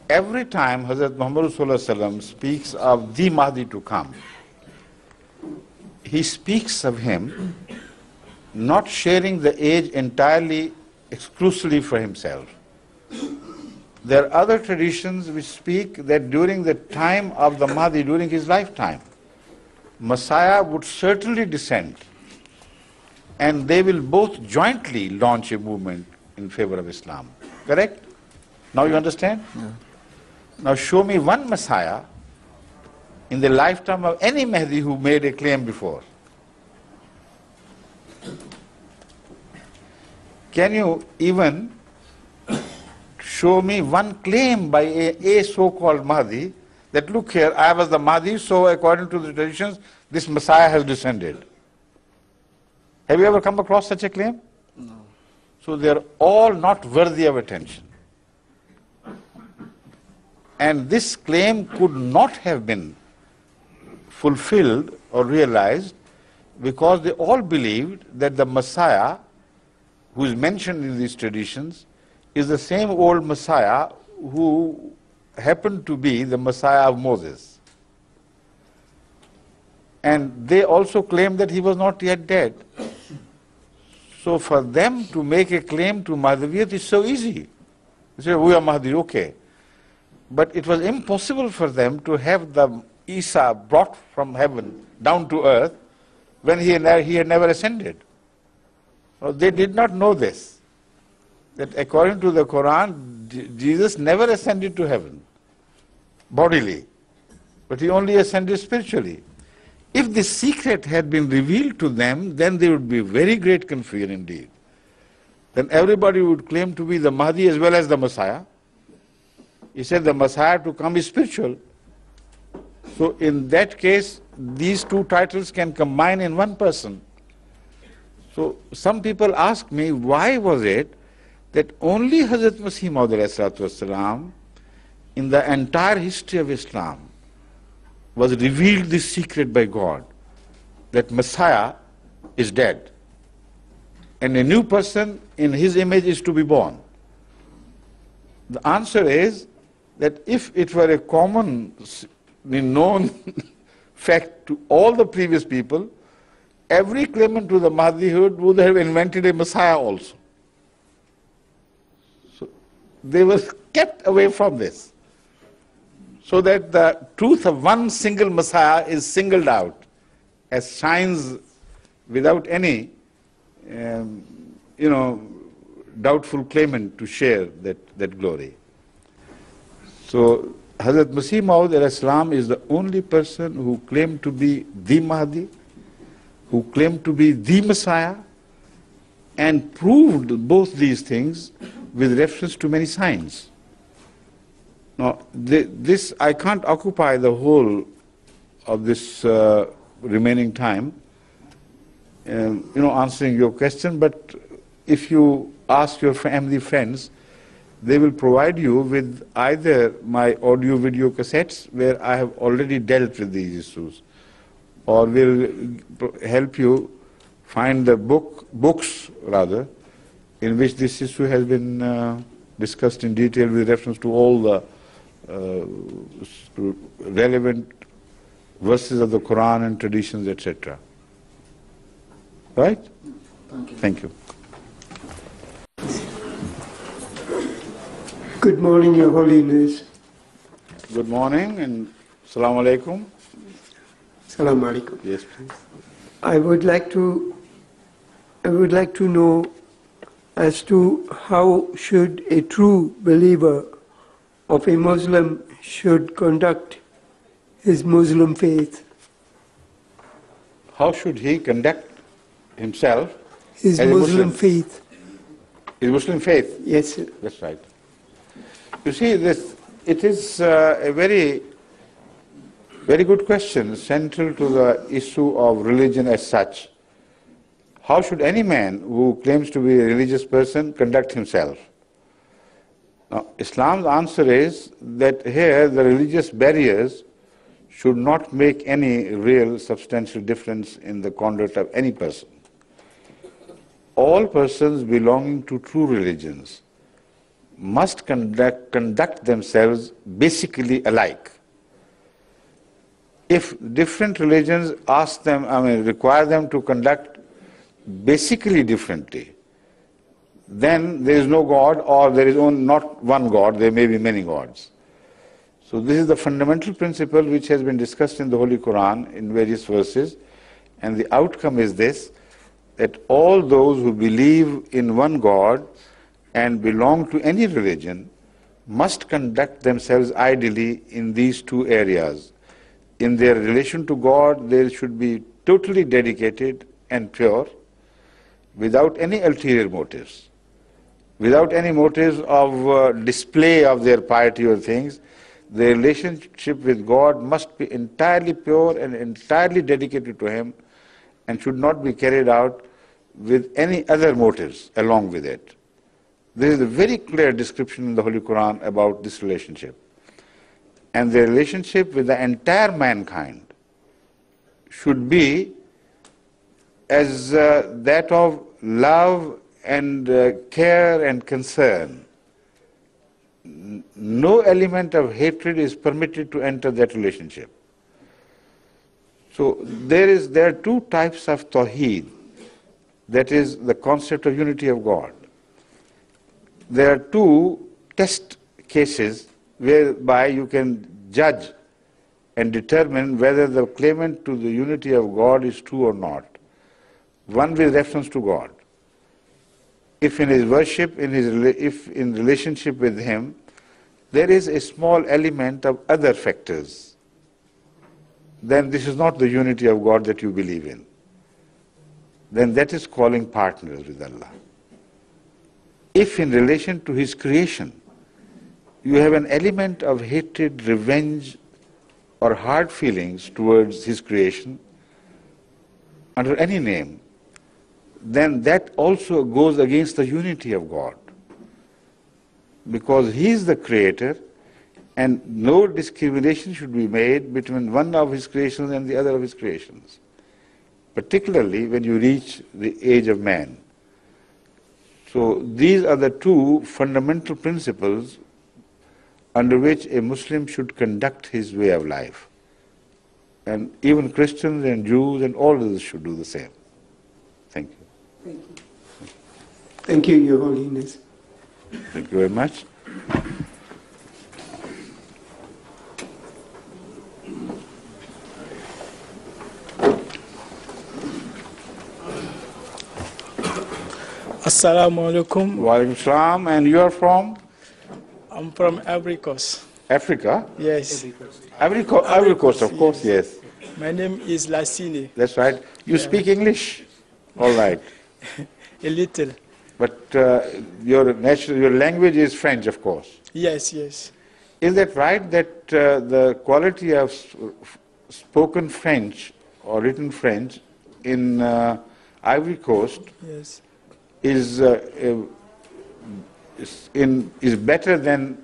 Every time Hazrat Muhammad ﷺ speaks of the Mahdi to come, he speaks of him not sharing the age entirely exclusively for himself. There are other traditions which speak that during the time of the Mahdi, during his lifetime, Messiah would certainly descend, and they will both jointly launch a movement in favor of Islam. Correct? Now you understand? Yeah. Now show me one Messiah in the lifetime of any Mahdi who made a claim before. Can you even show me one claim by a so-called Mahdi that, look here, I was the Mahdi, so according to the traditions, this Messiah has descended? Have you ever come across such a claim? No. So they are all not worthy of attention. And this claim could not have been fulfilled or realized because they all believed that the Messiah who is mentioned in these traditions is the same old Messiah who happened to be the Messiah of Moses. And they also claimed that he was not yet dead. So for them to make a claim to Mahdiviyyat is so easy. They say, we are Mahdi, okay. But it was impossible for them to have the Isa brought from heaven down to earth when he had never ascended. So they did not know this, that according to the Quran, Jesus never ascended to heaven bodily, but he only ascended spiritually. If this secret had been revealed to them, then there would be very great confusion indeed. Then everybody would claim to be the Mahdi as well as the Messiah. He said the Messiah to come is spiritual. So in that case, these two titles can combine in one person. So some people ask me, why was it that only Hazrat Masih Maud in the entire history of Islam was revealed this secret by God, that Messiah is dead and a new person in his image is to be born? The answer is that if it were a common known fact to all the previous people, every claimant to the Mahdihood would have invented a Messiah also. So they were kept away from this, so that the truth of one single Messiah is singled out as shines without any doubtful claimant to share that glory. So Hazrat Masih Maud al-Islam is the only person who claimed to be the Mahdi, who claimed to be the Messiah, and proved both these things with reference to many signs. Now, this I can't occupy the whole of this remaining time, answering your question, but if you ask your family friends, they will provide you with either my audio-video cassettes, where I have already dealt with these issues, or will help you find the books in which this issue has been discussed in detail with reference to all the relevant verses of the Quran and traditions, etc. Right? Thank you. Thank you. Good morning, Your Holiness. Good morning and Assalamu alaikum. Assalamu alaikum. Yes, please. I would like to know as to how should a true believer of a Muslim should conduct his Muslim faith. How should he conduct himself? His as a Muslim faith. His Muslim faith? Yes, sir. That's right. You see, it is a very, very good question, central to the issue of religion as such. How should any man who claims to be a religious person conduct himself? Now, Islam's answer is that here the religious barriers should not make any real substantial difference in the conduct of any person. All persons belonging to true religions must conduct themselves basically alike. If different religions require them to conduct basically differently, then there is no God, or there is not one God, there may be many gods. So this is the fundamental principle which has been discussed in the Holy Quran in various verses, and the outcome is this, that all those who believe in one God and belong to any religion must conduct themselves ideally in these two areas. In their relation to God, they should be totally dedicated and pure, without any ulterior motives, without any motives of display of their piety or things. Their relationship with God must be entirely pure and entirely dedicated to Him, and should not be carried out with any other motives along with it. There is a very clear description in the Holy Quran about this relationship. And the relationship with the entire mankind should be as that of love and care and concern. No element of hatred is permitted to enter that relationship. So there are two types of tawheed. That is the concept of unity of God. There are two test cases whereby you can judge and determine whether the claimant to the unity of God is true or not. One with reference to God. If in his worship, if in relationship with Him, there is a small element of other factors, then this is not the unity of God that you believe in. Then that is calling partners with Allah. If in relation to His creation, you have an element of hatred, revenge, or hard feelings towards His creation, under any name, then that also goes against the unity of God. Because He is the creator, and no discrimination should be made between one of His creations and the other of His creations, particularly when you reach the age of man. So these are the two fundamental principles under which a Muslim should conduct his way of life. And even Christians and Jews and all others should do the same. Thank you. Thank you. Thank you, Your Holiness. Thank you very much. Assalamu alaikum. Wa alaikum salam. And you are from? I'm from Ivory Coast. Africa? Yes. Ivory Coast, of course, yes. My name is Lassine. That's right. You speak English? All right. A little. But your language is French, of course. Yes, yes. Is that right that the quality of spoken French or written French in Ivory Coast Yes. is better than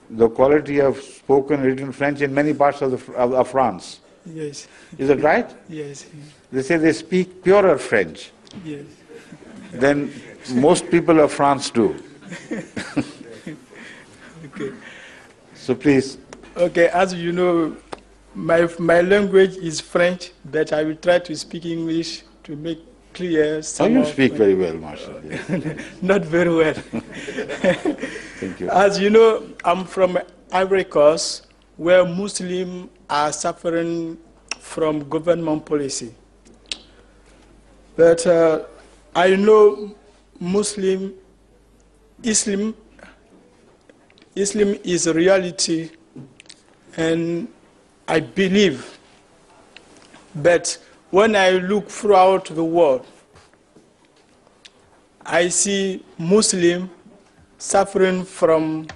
the quality of spoken written French in many parts of France? Yes. Is that right? Yes. They say they speak purer French Yes. than most people of France do. Okay. So please. Okay, as you know, my language is French, but I will try to speak English to make clear some you of speak my- very well, Marshal. Not very well. Thank you. As you know, I'm from Ivory Coast, where Muslims are suffering from government policy. But I know Islam is a reality, and I believe. But when I look throughout the world, I see Muslims suffering from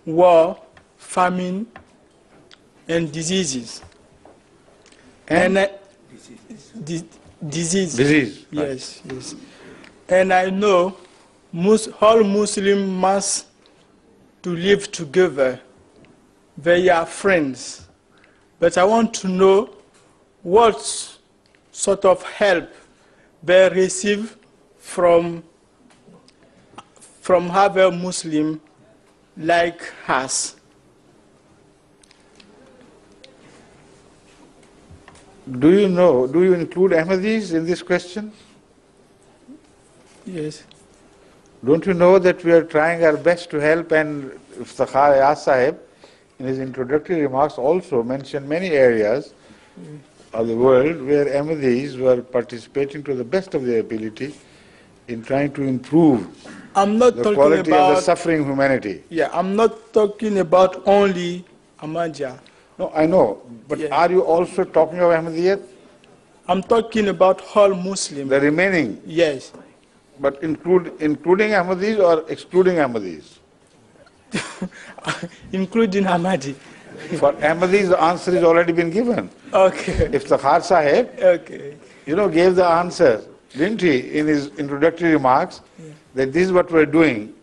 war, famine, and diseases. And disease. Disease. Yes, yes. And I know all Muslims must to live together. They are friends. But I want to know what sort of help they receive from other Muslims like us. Do you include Ahmadis in this question? Yes. Don't you know that we are trying our best to help? And Iftikhar Ayaz Sahib, in his introductory remarks, also mentioned many areas of the world where Ahmadis were participating to the best of their ability in trying to improve the quality of the suffering humanity. Yeah, I'm not talking about only Ahmadiyya. No, I know, but are you also talking of Ahmadiyyat? I'm talking about all Muslims. The remaining? Yes. But including Ahmadis or excluding Ahmadis? Including Ahmadi. For Ahmadis, the answer has already been given. Okay. Iftikhar Sahib, okay, gave the answer, didn't he, in his introductory remarks, that this is what we're doing.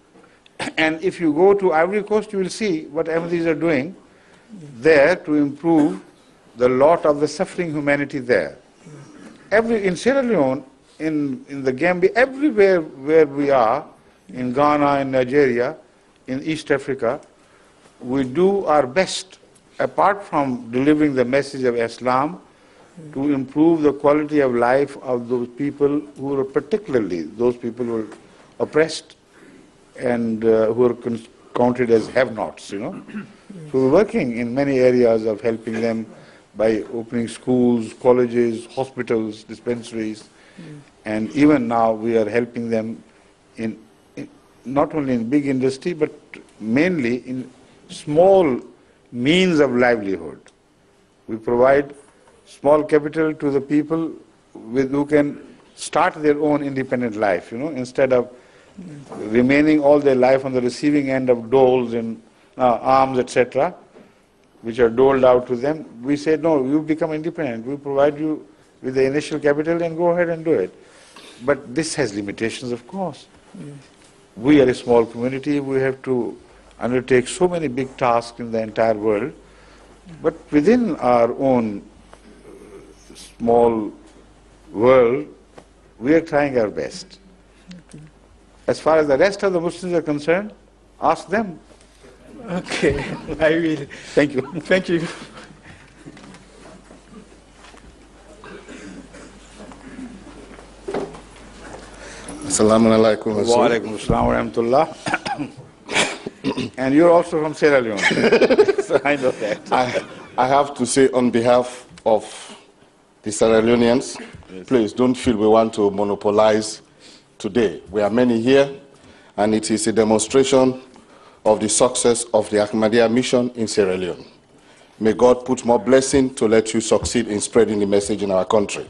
And if you go to Ivory Coast, you will see what Ahmadis are doing there to improve the lot of the suffering humanity there. In Sierra Leone, in the Gambia, everywhere where we are, in Ghana, in Nigeria, in East Africa, we do our best, apart from delivering the message of Islam, to improve the quality of life of those people who are particularly, those people who are oppressed and who are counted as have-nots, So we're working in many areas of helping them by opening schools, colleges, hospitals, dispensaries, and even now we are helping them in not only in big industry, but mainly in small means of livelihood. We provide small capital to the people who can start their own independent life, instead of remaining all their life on the receiving end of doles and arms, etc., which are doled out to them. We say, no, you become independent. We provide you with the initial capital and go ahead and do it. But this has limitations, of course. We are a small community. We have to undertake so many big tasks in the entire world. But within our own small world, we are trying our best. As far as the rest of the Muslims are concerned, ask them. Okay, I will. Thank you. Thank you. Assalamu alaikum. Wa alaikum assalam wa rahmatullah. And you're also from Sierra Leone. So I know that. I have to say on behalf of the Sierra Leoneans, please don't feel we want to monopolize today. We are many here, and it is a demonstration of the success of the Ahmadiyya mission in Sierra Leone. May God put more blessing to let you succeed in spreading the message in our country.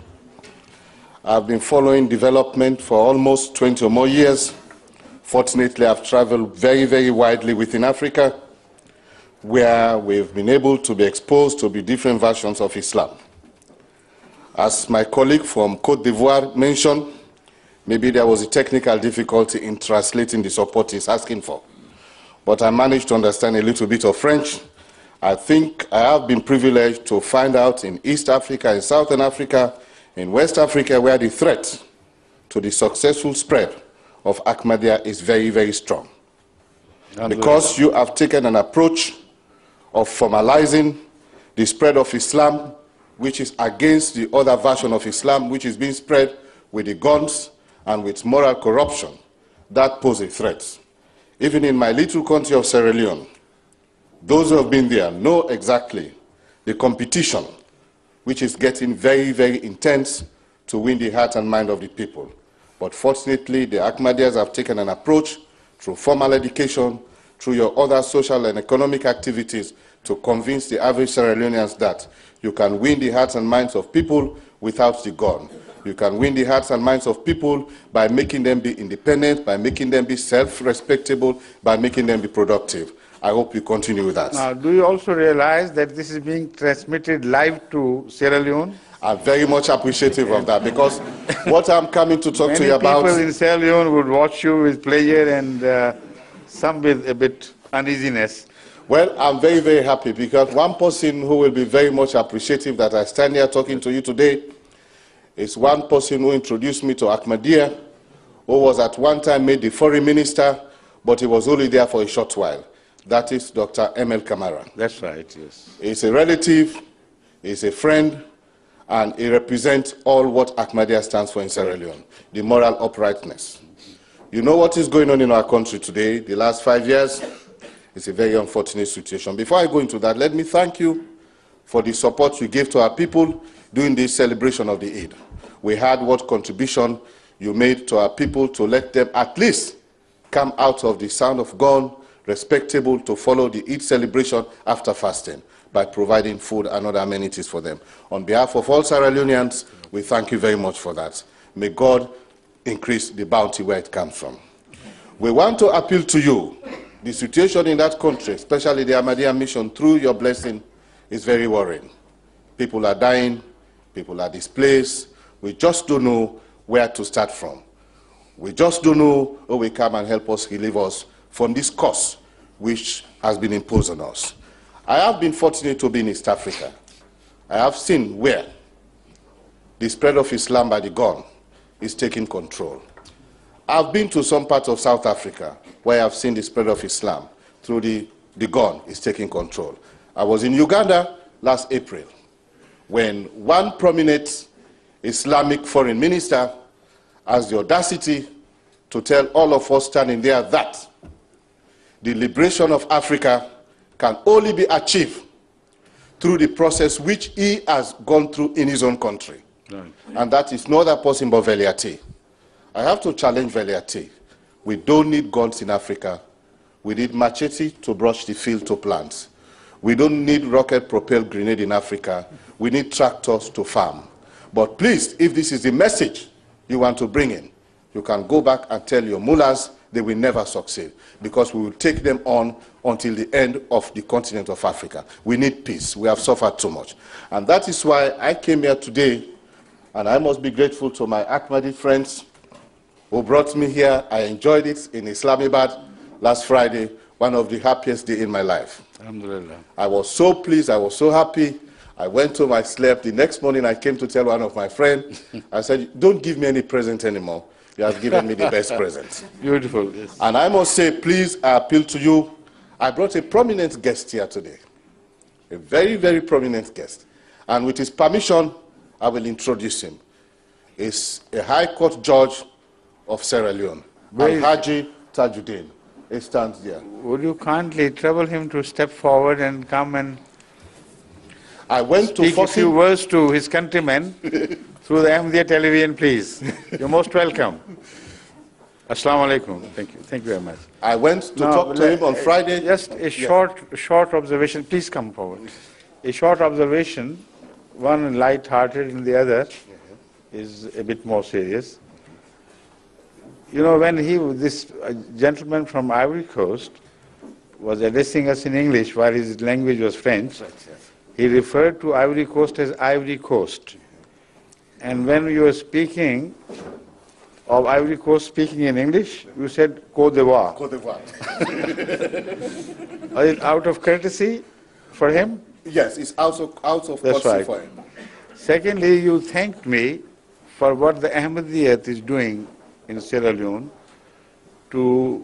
I've been following development for almost 20 or more years. Fortunately, I've traveled very, very widely within Africa, where we've been able to be exposed to the different versions of Islam. As my colleague from Côte d'Ivoire mentioned, maybe there was a technical difficulty in translating the support he's asking for. But I managed to understand a little bit of French. I think I have been privileged to find out in East Africa, in Southern Africa, in West Africa, where the threat to the successful spread of Ahmadiyya is very, very strong. Because you have taken an approach of formalizing the spread of Islam, which is against the other version of Islam, which is being spread with the guns and with moral corruption, that poses a threat. Even in my little country of Sierra Leone, those who have been there know exactly the competition, which is getting very, very intense to win the heart and mind of the people. But fortunately, the Ahmadiyyas have taken an approach through formal education, through your other social and economic activities, to convince the average Sierra Leoneans that you can win the hearts and minds of people without the gun. You can win the hearts and minds of people by making them be independent, by making them be self-respectable, by making them be productive. I hope you continue with that. Now, do you also realize that this is being transmitted live to Sierra Leone? I'm very much appreciative of that, because what I'm coming to talk to you about... Many people in Sierra Leone would watch you with pleasure and some with a bit uneasiness. Well, I'm very, very happy, because one person who will be very much appreciative that I stand here talking to you today is one person who introduced me to Ahmadiyya, who was at one time made the foreign minister, but he was only there for a short while. That is Dr. M.L. Kamara. That's right, yes. He's a relative, he's a friend, and he represents all what Ahmadiyya stands for in Sierra Leone, the moral uprightness. You know what is going on in our country today, the last 5 years? It's a very unfortunate situation. Before I go into that, let me thank you for the support you gave to our people during this celebration of the Eid. We heard what contribution you made to our people to let them at least come out of the sound of gun, respectable, to follow the Eid celebration after fasting by providing food and other amenities for them. On behalf of all Sierra Leoneans, we thank you very much for that. May God increase the bounty where it comes from. We want to appeal to you. The situation in that country, especially the Ahmadiyya mission, through your blessing, is very worrying. People are dying, people are displaced. We just don't know where to start from. We just don't know who will come and help us, relieve us from this curse which has been imposed on us. I have been fortunate to be in East Africa. I have seen where the spread of Islam by the gun is taking control. I've been to some parts of South Africa where I've seen the spread of Islam through the gun is taking control. I was in Uganda last April when one prominent Islamic foreign minister has the audacity to tell all of us standing there that the liberation of Africa can only be achieved through the process which he has gone through in his own country. Right. And that is no other person but Veliati. I have to challenge Veliati. We don't need guns in Africa. We need machete to brush the field to plant. We don't need rocket-propelled grenade in Africa. We need tractors to farm. But please, if this is the message you want to bring in, you can go back and tell your mullahs they will never succeed, because we will take them on until the end of the continent of Africa. We need peace. We have suffered too much. And that is why I came here today, and I must be grateful to my Ahmadi friends who brought me here. I enjoyed it in Islamabad last Friday, one of the happiest days in my life. Alhamdulillah. I was so pleased, I was so happy. I went home, I slept. The next morning I came to tell one of my friends, I said, don't give me any present anymore. You have given me the best present. Beautiful. Yes. And I must say, please, I appeal to you. I brought a prominent guest here today. A very, very prominent guest. And with his permission, I will introduce him. He's a High Court judge of Sierra Leone, Al-Haji Tajuddin. He stands there. Would you kindly trouble him to step forward and come and I went to speak a few words to his countrymen through the Ahmadiyya television, please. You're most welcome. Assalamu alaikum. Thank you. Thank you very much. I went to talk to him on Friday. Just a short observation. Please come forward. A short observation, one light-hearted and the other is a bit more serious. You know, when this gentleman from Ivory Coast was addressing us in English while his language was French, he referred to Ivory Coast as Ivory Coast. And when you were speaking of Ivory Coast speaking in English, you said Côte d'Ivoire. Côte d'Ivoire. Is it out of courtesy for him? Yes, it's out of courtesy for him. Secondly, you thanked me for what the Ahmadiyyat is doing in Sierra Leone to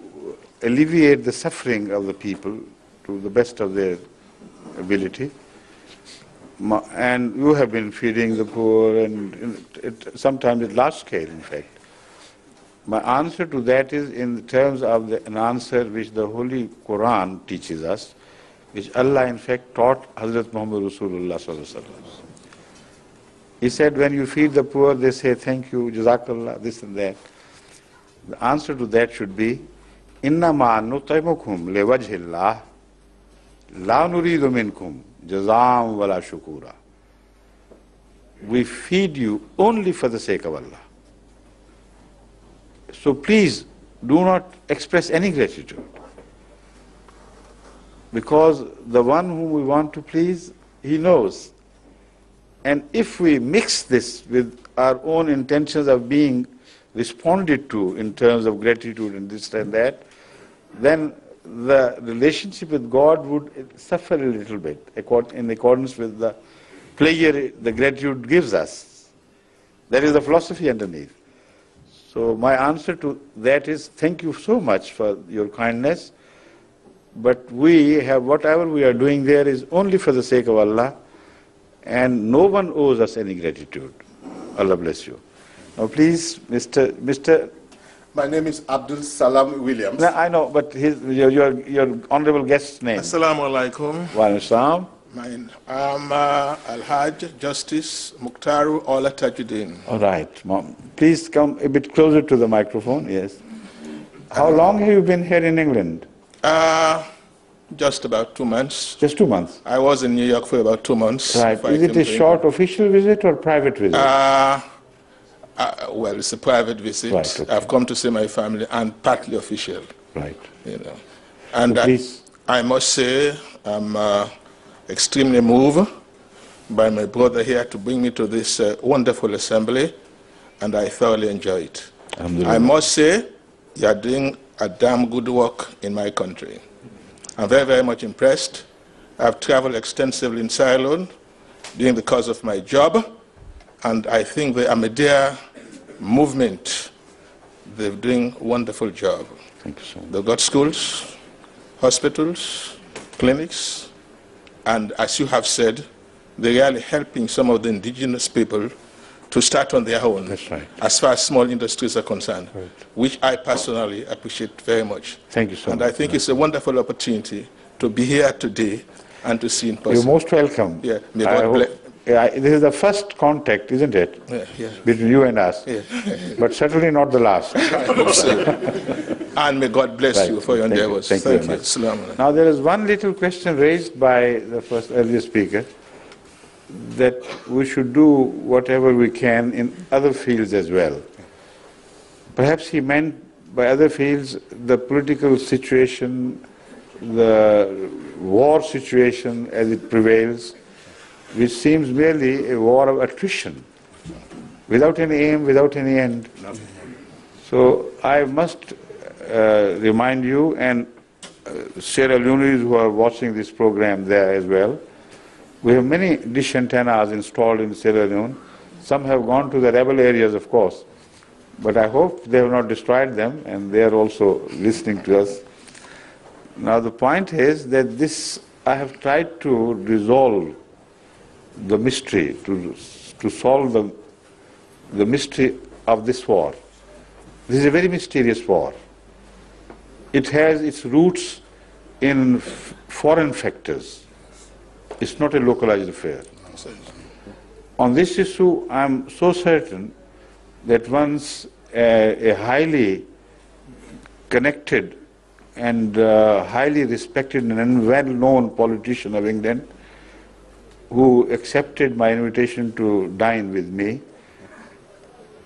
alleviate the suffering of the people to the best of their ability. And you have been feeding the poor, and sometimes at large scale, in fact. My answer to that is in terms of an answer which the Holy Quran teaches us, which Allah, in fact, taught Hazrat Muhammad Rasulullah Sallallahu Alaihi Wasallam. He said, when you feed the poor, they say, thank you, Jazakallah, this and that. The answer to that should be, إِنَّمَا نُطْعِمُكُمْ لِوَجْهِ اللَّهِ لَا نُرِيدُ مِنْكُمْ جَزَاءً وَلَا شُكُورًا. We feed you only for the sake of Allah. So please do not express any gratitude, because the one whom we want to please, he knows. And if we mix this with our own intentions of being responded to in terms of gratitude and this and that, then the relationship with God would suffer a little bit in accordance with the pleasure the gratitude gives us. That is the philosophy underneath. So my answer to that is, thank you so much for your kindness, but we have, whatever we are doing there is only for the sake of Allah, and no one owes us any gratitude. Allah bless you. Now please, Mr. My name is Abdul Salam Williams. No, I know, but your honorable guest's name. Assalamu alaikum. Wa alaikum. I'm Al-Hajj Justice Mukhtaru Ola Tajuddin. All right. Please come a bit closer to the microphone, yes. How long have you been here in England? Just about 2 months. Just 2 months? I was in New York for about 2 months. Right. Is it a short official visit or private visit? Well, it's a private visit. Right, okay. I've come to see my family and partly official. Right. You know. And so I must say I'm extremely moved by my brother here to bring me to this wonderful assembly, and I thoroughly enjoy it. I must say you are doing a damn good work in my country. I'm very, very much impressed. I've traveled extensively in Ceylon during the course of my job, and I think the Ahmadiyya movement, they're doing a wonderful job. Thank you so much. They've got schools, hospitals, clinics, and as you have said, they're really helping some of the indigenous people to start on their own. That's right. As far as small industries are concerned, right. Which I personally appreciate very much. Thank you so much. And I think it's a wonderful opportunity to be here today and to see in person. You're most welcome. Yeah, may God bless. This is the first contact, isn't it? Yeah. Between you and us. Yeah. But certainly not the last. I hope so. And may God bless you for your endeavors. Thank you very much. Now there is one little question raised by the first earlier speaker, that we should do whatever we can in other fields as well. Perhaps he meant by other fields the political situation, the war situation as it prevails, which seems merely a war of attrition, without any aim, without any end. So I must remind you, and Sierra Leoneans who are watching this program there as well, we have many dish antennas installed in Sierra Leone. Some have gone to the rebel areas, of course, but I hope they have not destroyed them, and they are also listening to us. Now the point is that this, I have tried to resolve the mystery, to solve the mystery of this war. This is a very mysterious war. It has its roots in foreign factors. It's not a localized affair. On this issue, I'm so certain that once a highly connected and highly respected and well-known politician of England, who accepted my invitation to dine with me,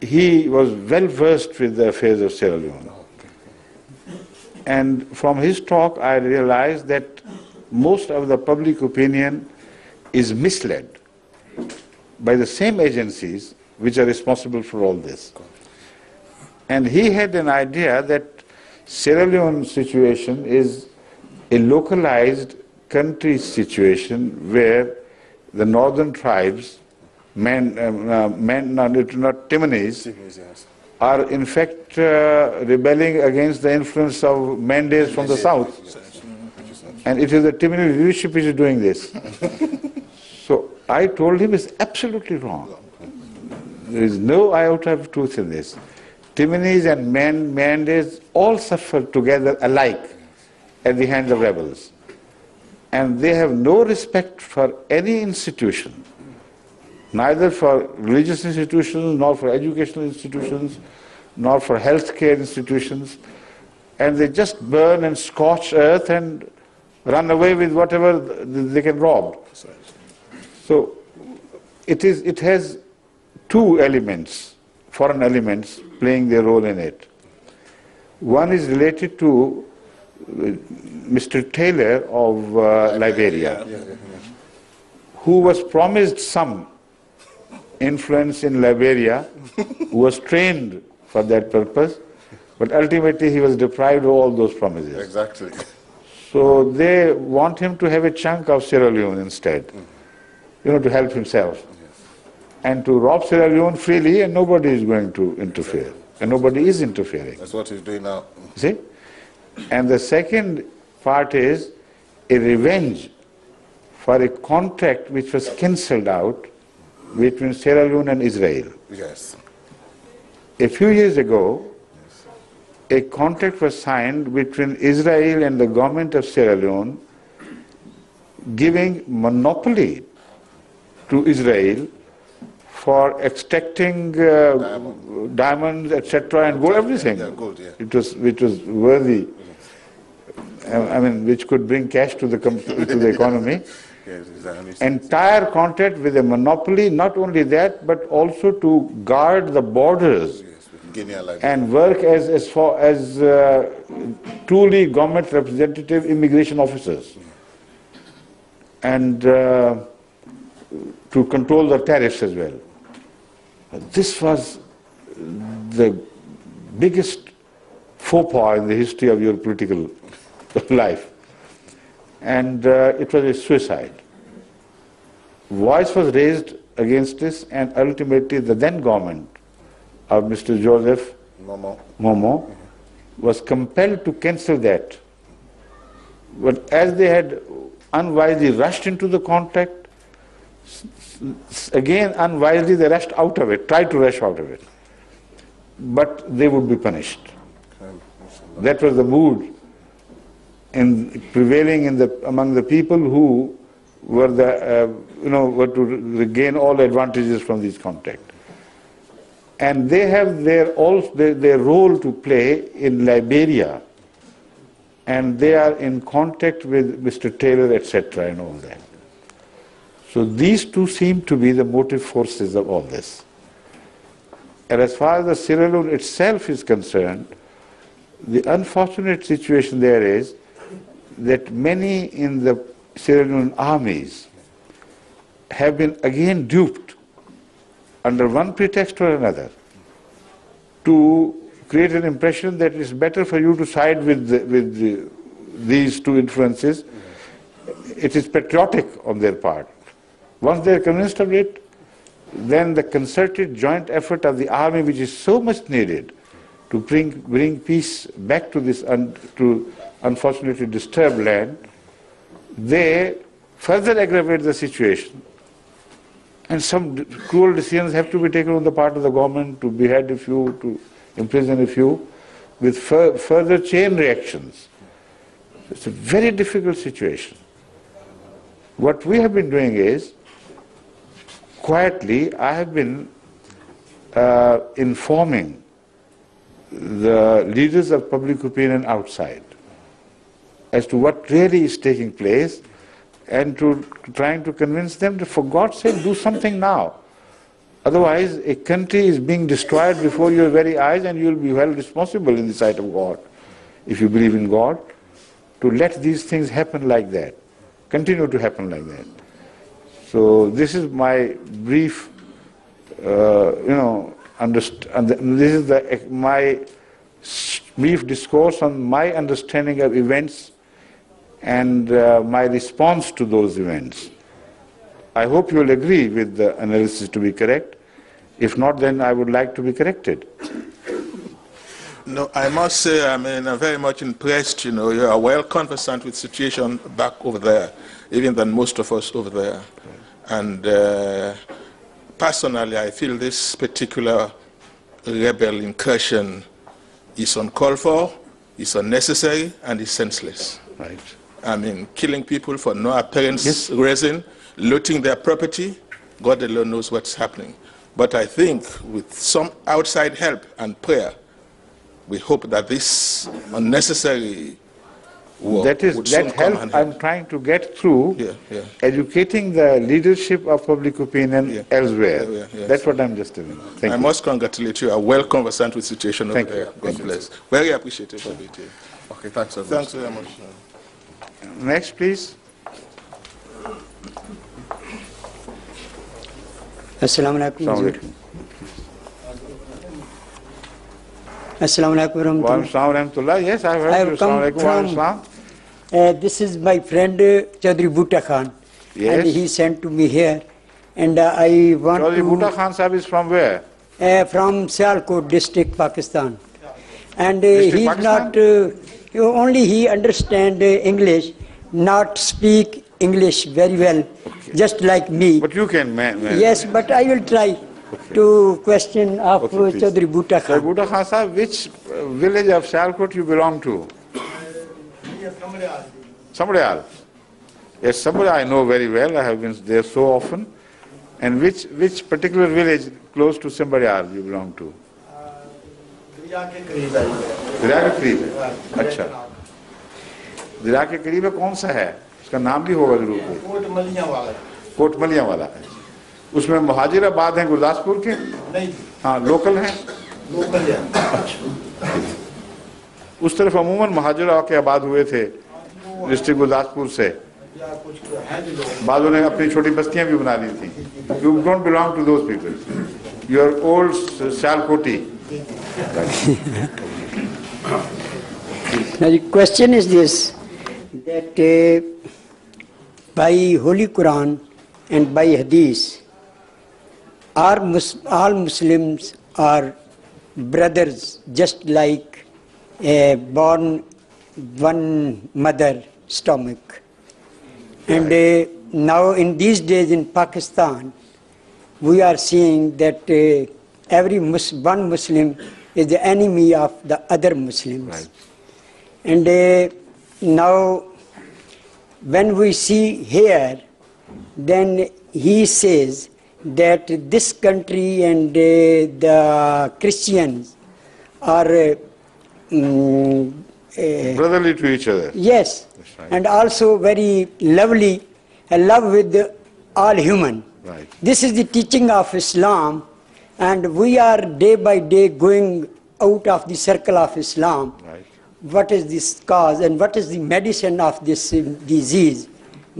he was well versed with the affairs of Sierra Leone. And from his talk, I realized that most of the public opinion is misled by the same agencies which are responsible for all this. And he had an idea that Sierra Leone's situation is a localized country situation where the northern tribes, not Timonis, are in fact rebelling against the influence of Mendes from the south. And it is the Timini leadership which is doing this. So I told him it's absolutely wrong. There is no iota of truth in this. Timonis and Mendes all suffer together alike at the hands of rebels. And they have no respect for any institution, neither for religious institutions, nor for educational institutions, nor for healthcare institutions. And they just burn and scorch earth and run away with whatever they can rob. So it has two elements, foreign elements, playing their role in it. One is related to Mr. Taylor of Liberia, who was promised some influence in Liberia, who was trained for that purpose, but ultimately he was deprived of all those promises. Exactly. So they want him to have a chunk of Sierra Leone instead, to help himself. And to rob Sierra Leone freely, and nobody is going to interfere. And nobody is interfering. That's what he's doing now. See? And the second part is a revenge for a contract which was cancelled out between Sierra Leone and Israel. Yes. A few years ago, a contract was signed between Israel and the government of Sierra Leone, giving monopoly to Israel for extracting diamonds, etc., and gold, everything. Yeah, gold, yeah. Which was worthy. I mean, which could bring cash to the economy. Yes, exactly. Entire contract with a monopoly, not only that, but also to guard the borders and work as truly government representative immigration officers, and to control the tariffs as well. This was the biggest faux pas in the history of your political life. And it was a suicide. Voice was raised against this, and ultimately the then government of Mr. Joseph Momo was compelled to cancel that. But as they had unwisely rushed into the contract, again unwisely they rushed out of it, tried to rush out of it. But they would be punished. That was the mood prevailing among the people who were were to regain all advantages from these contracts. And they have their role to play in Liberia, and they are in contact with Mr. Taylor, etc., and all that. So these two seem to be the motive forces of all this. And as far as the Sierra Leone itself is concerned, the unfortunate situation there is that many in the Sierra Leone armies have been again duped under one pretext or another to create an impression that it's better for you to side with these two influences. It is patriotic on their part. Once they're convinced of it, then the concerted joint effort of the army, which is so much needed to bring peace back to this unfortunately disturbed land, they further aggravate the situation. And some cruel decisions have to be taken on the part of the government to behead a few, to imprison a few, with further chain reactions. It's a very difficult situation. What we have been doing is, quietly, I have been informing the leaders of public opinion outside as to what really is taking place, and trying to convince them to, for God's sake, do something now. Otherwise, a country is being destroyed before your very eyes, and you will be held responsible in the sight of God, if you believe in God, to let these things happen like that, continue to happen like that. So this is my brief, this is my brief discourse on my understanding of events and my response to those events. I hope you will agree with the analysis to be correct. If not, then I would like to be corrected. No, I must say, I'm very much impressed. You are well conversant with the situation back over there, even than most of us over there. And personally, I feel this particular rebel incursion is uncalled for, is unnecessary, and is senseless. Right. Killing people for no apparent reason, looting their property, God alone knows what's happening. But I think with some outside help and prayer, we hope that this unnecessary war that help I'm trying to get through educating the leadership of public opinion elsewhere. Yes. That's what I'm just doing. Thank you. I must congratulate you. I'm well conversant with the situation over there. God bless. Very appreciative of it. Okay, thanks so much. Thanks very much. Next, please. Assalamu alaikum. Assalamu alaikum. Yes, I heard you. Come from, this is my friend Chaudhry Bhutta Khan. Yes. And he sent to me here. And I want Chaudhry Bhutta Khan Sahib is from where? From Sialkot district, Pakistan. And he's not, only he understands English, not speak English very well, just like me. But you can, man. Yes, but I will try. to question of Chaudhry Bhutta Khan. Bhutta Khan Sahib, which village of Sialkot you belong to? Sambayal. Yes, Sambayal I know very well. I have been there so often. And which particular village close to Sambayal you belong to? दरिया के करीब है. अच्छा. दरिया के करीब है कौन सा है? उसका नाम भी होगा जरूर. कोटमलिया वाला है. उसमें मुहाजिराबाद हैं गुरदासपुर के? नहीं. हाँ, लोकल हैं? लोकल है. अच्छा. उस तरफ अमूमन मुहाजिर आके आबाद हुए थे डिस्ट्रिक्ट गुरदासपुर से. बादों ने अपनी छोटी बस्तियां भी बना ली थी. You don't belong to those people. You are old Sialkoti. Now the question is this, that by Holy Quran and by Hadith, all Muslims are brothers, just like born one mother stomach. And now in these days in Pakistan, we are seeing that one Muslim is the enemy of the other Muslims. Right. And now when we see here, then he says that this country and the Christians are brotherly to each other. Yes, right. And also very lovely, love with all human. Right. This is the teaching of Islam, and we are day by day going out of the circle of Islam. Right. What is this cause and what is the medicine of this disease?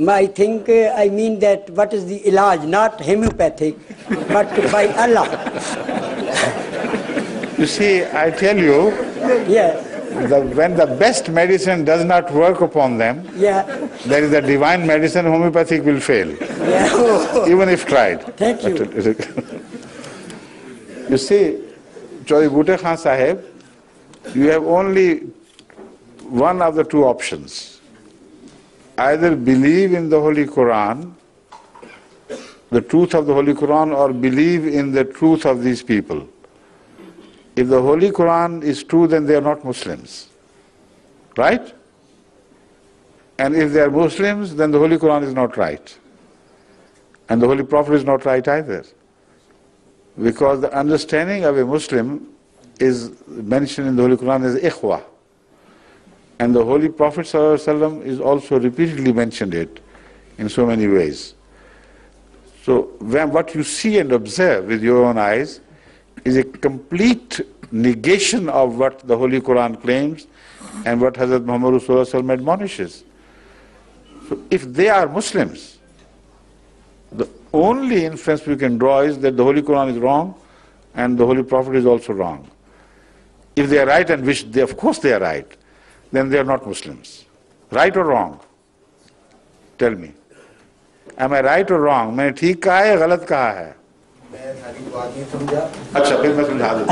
I think, I mean that what is the ilaj, not homeopathic, but by Allah. You see, I tell you, yes. When the best medicine does not work upon them, yeah, there is a divine medicine, homeopathic will fail, yeah. Even if tried. Thank you. You see, Chaudhry Bhutta Khan Sahib, you have only one of the two options. Either believe in the Holy Quran, the truth of the Holy Quran, or believe in the truth of these people. If the Holy Quran is true, then they are not Muslims. Right? And if they are Muslims, then the Holy Quran is not right. And the Holy Prophet is not right either. Because the understanding of a Muslim is mentioned in the Holy Quran as ikhwa. And the Holy Prophet ﷺ is also repeatedly mentioned it in so many ways. So what you see and observe with your own eyes is a complete negation of what the Holy Quran claims and what Hazrat Muhammad ﷺ admonishes. So if they are Muslims, the only inference we can draw is that the Holy Quran is wrong and the Holy Prophet is also wrong. If they are right, and which they, of course they are right, then they are not Muslims. Right or wrong? Tell me. Am I right or wrong? मैंने ठीक कहा है या गलत कहा है? अच्छा फिर मैं समझा दूँ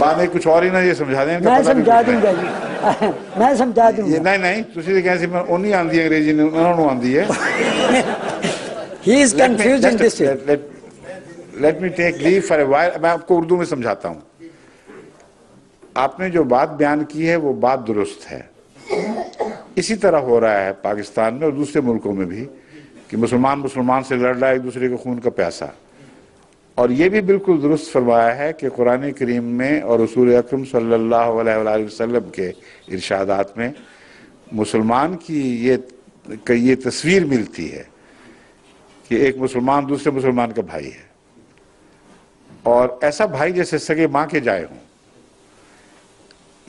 बाद में कुछ और ही ना ये समझा दें मैं समझा दूँगा जी मैं समझा दूँगा नहीं तुसी कैसे मैं उन्हीं आंधी अंग्रेजी ने उन्होंने आंधी है he is confusing this let me take leave for a while मैं आपको उर्दू में समझाता हूँ आपने जो बात बयान की है वो बात दुरुस्त है इसी तरह हो रहा है पाकिस्तान में और दूसरे मुल्कों में भी कि मुसलमान से लड़ रहा है एक दूसरे के खून का प्यासा और ये भी बिल्कुल दुरुस्त फरमाया है कि कुरान करीम में और रसूल अकरम सल्लल्लाहु अलैहि वसल्लम के इरशादात में मुसलमान की ये तस्वीर मिलती है कि एक मुसलमान दूसरे मुसलमान का भाई है और ऐसा भाई जैसे सगे माँ के जाए हों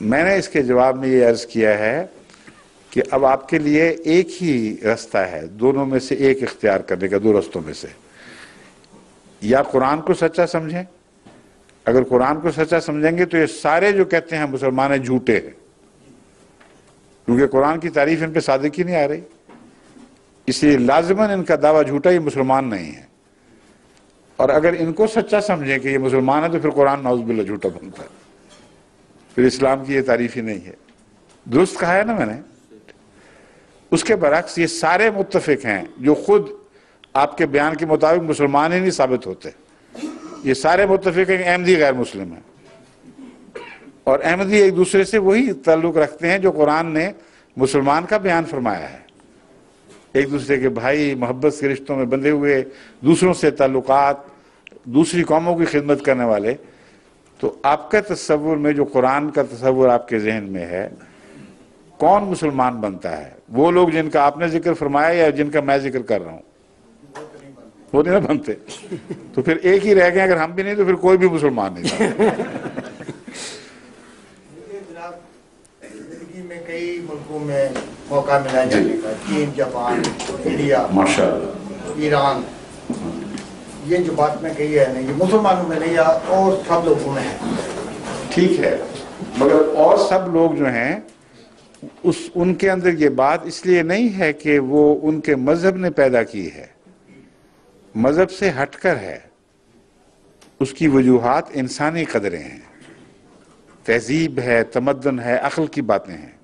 मैंने इसके जवाब में ये अर्ज किया है कि अब आपके लिए एक ही रास्ता है दोनों में से एक इख्तियार करने का दो रास्तों में से या कुरान को सच्चा समझें अगर कुरान को सच्चा समझेंगे तो ये सारे जो कहते हैं मुसलमान हैं झूठे हैं क्योंकि कुरान की तारीफ इन पे सादिक ही नहीं आ रही इसलिए लाजिमन इनका दावा झूठा ये मुसलमान नहीं है और अगर इनको सच्चा समझें कि ये मुसलमान है तो फिर कुरान नाउज़ुबिल्लाह झूठा बनता है फिर इस्लाम की ये तारीफ ही नहीं है दुरुस्त कहा है ना मैंने उसके बरक्स ये सारे मुत्तफिक हैं जो खुद आपके बयान के मुताबिक मुसलमान ही नहीं साबित होते ये सारे मुत्तफिक हैं कि अहमदी गैर मुस्लिम है, और अहमदी एक दूसरे से वही ताल्लुक रखते हैं जो कुरान ने मुसलमान का बयान फरमाया है, एक दूसरे के भाई मोहब्बत के रिश्तों में बंधे हुए, दूसरों से ताल्लुकात, दूसरी कौमों की खिदमत करने वाले। तो आपका तस्वुर में जो कुरान का तस्वुर आपके जहन में है, कौन मुसलमान बनता है? वो लोग जिनका आपने जिक्र फरमाया या जिनका मैं जिक्र कर रहा हूँ? वो नहीं ना बनते। तो फिर एक ही रह गए, अगर हम भी नहीं तो फिर कोई भी मुसलमान नहीं बनता। जिंदगी में कई मुल्कों में मौका मिला जाने का, चीन, जापान, इंडिया, माशाअल्लाह, ईरान, ये जो बात मैं कही है ना, ये मुसलमानों में नहीं और सब लोगों में है। ठीक है, मगर और सब लोग जो हैं उनके अंदर ये बात इसलिए नहीं है कि वो उनके मजहब ने पैदा की है, मजहब से हटकर है। उसकी वजूहात इंसानी कदरें हैं, तहजीब है, तमद्दुन है, अक्ल की बातें हैं।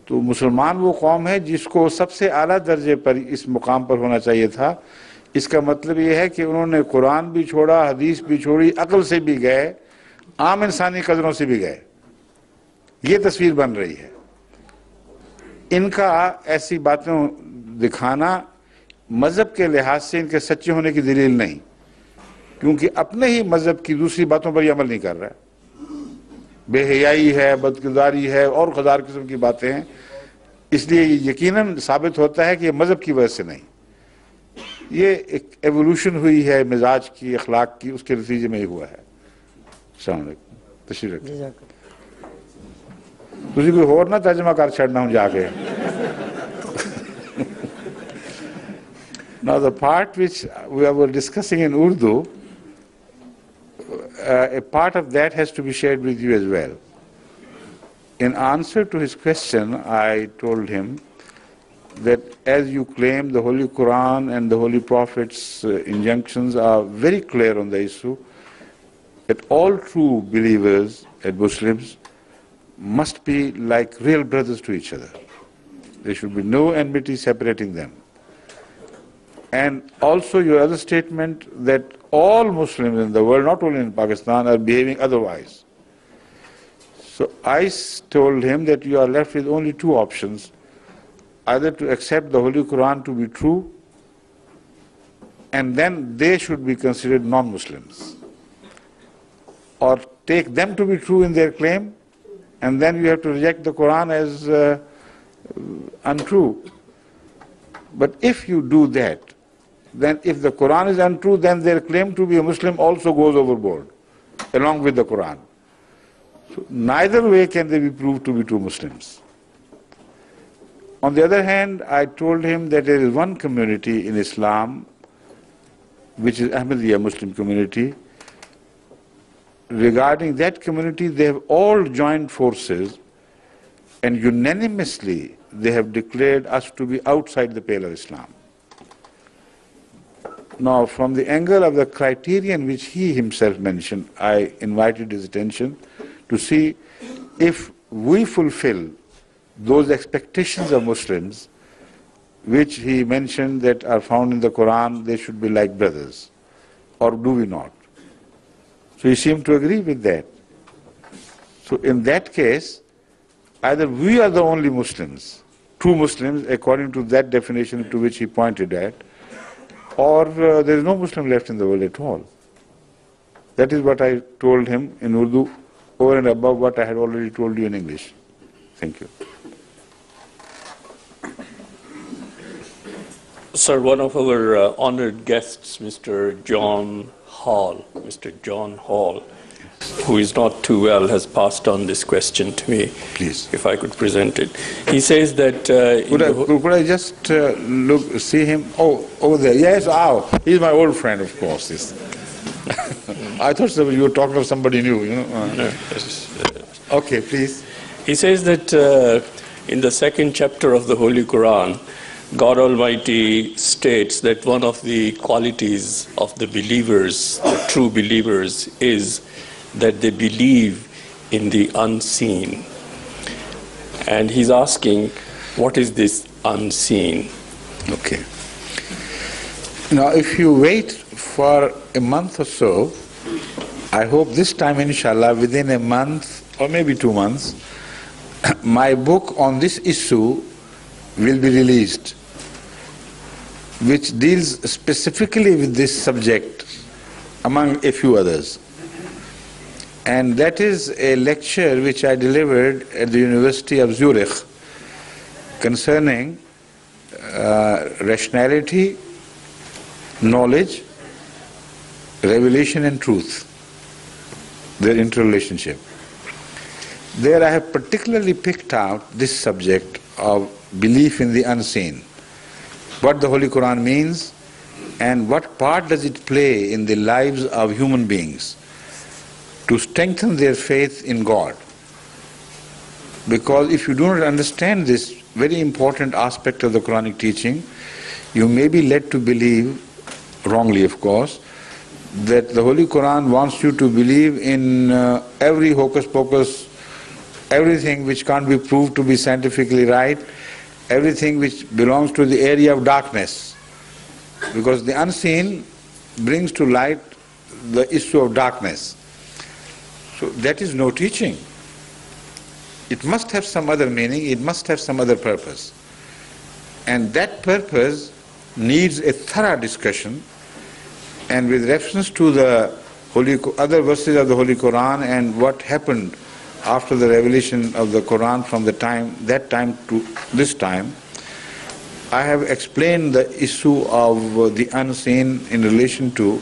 तो मुसलमान वो कौम है जिसको सबसे आला दर्जे पर इस मुकाम पर होना चाहिए था। इसका मतलब ये है कि उन्होंने कुरान भी छोड़ा, हदीस भी छोड़ी, अक्ल से भी गए, आम इंसानी कदरों से भी गए। ये तस्वीर बन रही है। इनका ऐसी बातें दिखाना मजहब के लिहाज से इनके सच्चे होने की दलील नहीं, क्योंकि अपने ही मजहब की दूसरी बातों पर ये अमल नहीं कर रहा है। बेहयाई है, बदकिरदारी है और हजार किस्म की बातें हैं। इसलिए ये यकीनन साबित होता है कि ये मजहब की वजह से नहीं, ये एक एवोल्यूशन हुई है मिजाज की, अखलाक की, उसके नतीजे में ही हुआ है। तशरीफ रखिए। तुझे कोई होर ना तर्जमा कर छड़ना हूं जाके। Now the part which we were discussing in Urdu, a part of that has to be shared with you as well. In answer to his question, I told him that as you claim, the Holy Quran and the Holy Prophet's injunctions are very clear on the issue, that all true believers and Muslims must be like real brothers to each other. There should be no enmity separating them. And also your other statement that all Muslims in the world, not only in Pakistan, are behaving otherwise. So I told him that you are left with only two options: either to accept the Holy Quran to be true, and then they should be considered non-Muslims, or take them to be true in their claim, and then you have to reject the Quran as untrue. But if you do that, then if the Quran is untrue, then their claim to be a Muslim also goes overboard, along with the Quran. So neither way can they be proved to be true Muslims. On the other hand, I told him that there is one community in Islam, which is Ahmadiyya Muslim community. Regarding that community, they have all joined forces, and unanimously they have declared us to be outside the pale of Islam. Now, from the angle of the criterion which he himself mentioned, I invited his attention to see if we fulfill those expectations of Muslims which he mentioned that are found in the Quran, they should be like brothers, or do we not? So he seemed to agree with that. So in that case, either we are the only Muslims, true Muslims, according to that definition to which he pointed at, or there is no Muslim left in the world at all. That is what I told him in Urdu, over and above what I had already told you in English. Thank you. Sir, one of our honored guests, Mr. John Hall, who is not too well, has passed on this question to me. Please. If I could present it. He says that... could I just see him? Oh, over there. Yes, he's my old friend, of course. I thought you were talking of somebody new, you know. No. Okay, please. He says that in the second chapter of the Holy Quran, God Almighty states that one of the qualities of the believers, the true believers, is that they believe in the unseen. And he's asking, what is this unseen? Okay. Now, if you wait for a month or so, I hope this time, inshallah, within a month or maybe 2 months, my book on this issue will be released, which deals specifically with this subject among a few others. And that is a lecture which I delivered at the University of Zurich concerning rationality, knowledge, revelation and truth, their interrelationship. There I have particularly picked out this subject of belief in the unseen, what the Holy Quran means and what part does it play in the lives of human beings to strengthen their faith in God. Because if you do not understand this very important aspect of the Quranic teaching, you may be led to believe, wrongly of course, that the Holy Quran wants you to believe in every hocus pocus, everything which can't be proved to be scientifically right, everything which belongs to the area of darkness. Because the unseen brings to light the issue of darkness. So that is no teaching. It must have some other meaning, it must have some other purpose. And that purpose needs a thorough discussion, and with reference to the other verses of the Holy Quran and what happened after the revelation of the Quran from that time to this time, I have explained the issue of the unseen in relation to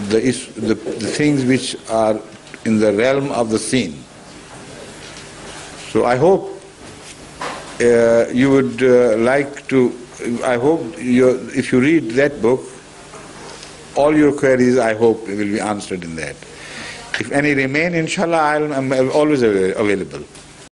the things which are in the realm of the seen. So I hope you would like to, I hope if you read that book, all your queries, I hope, will be answered in that. If any remain, inshallah, I'm always available.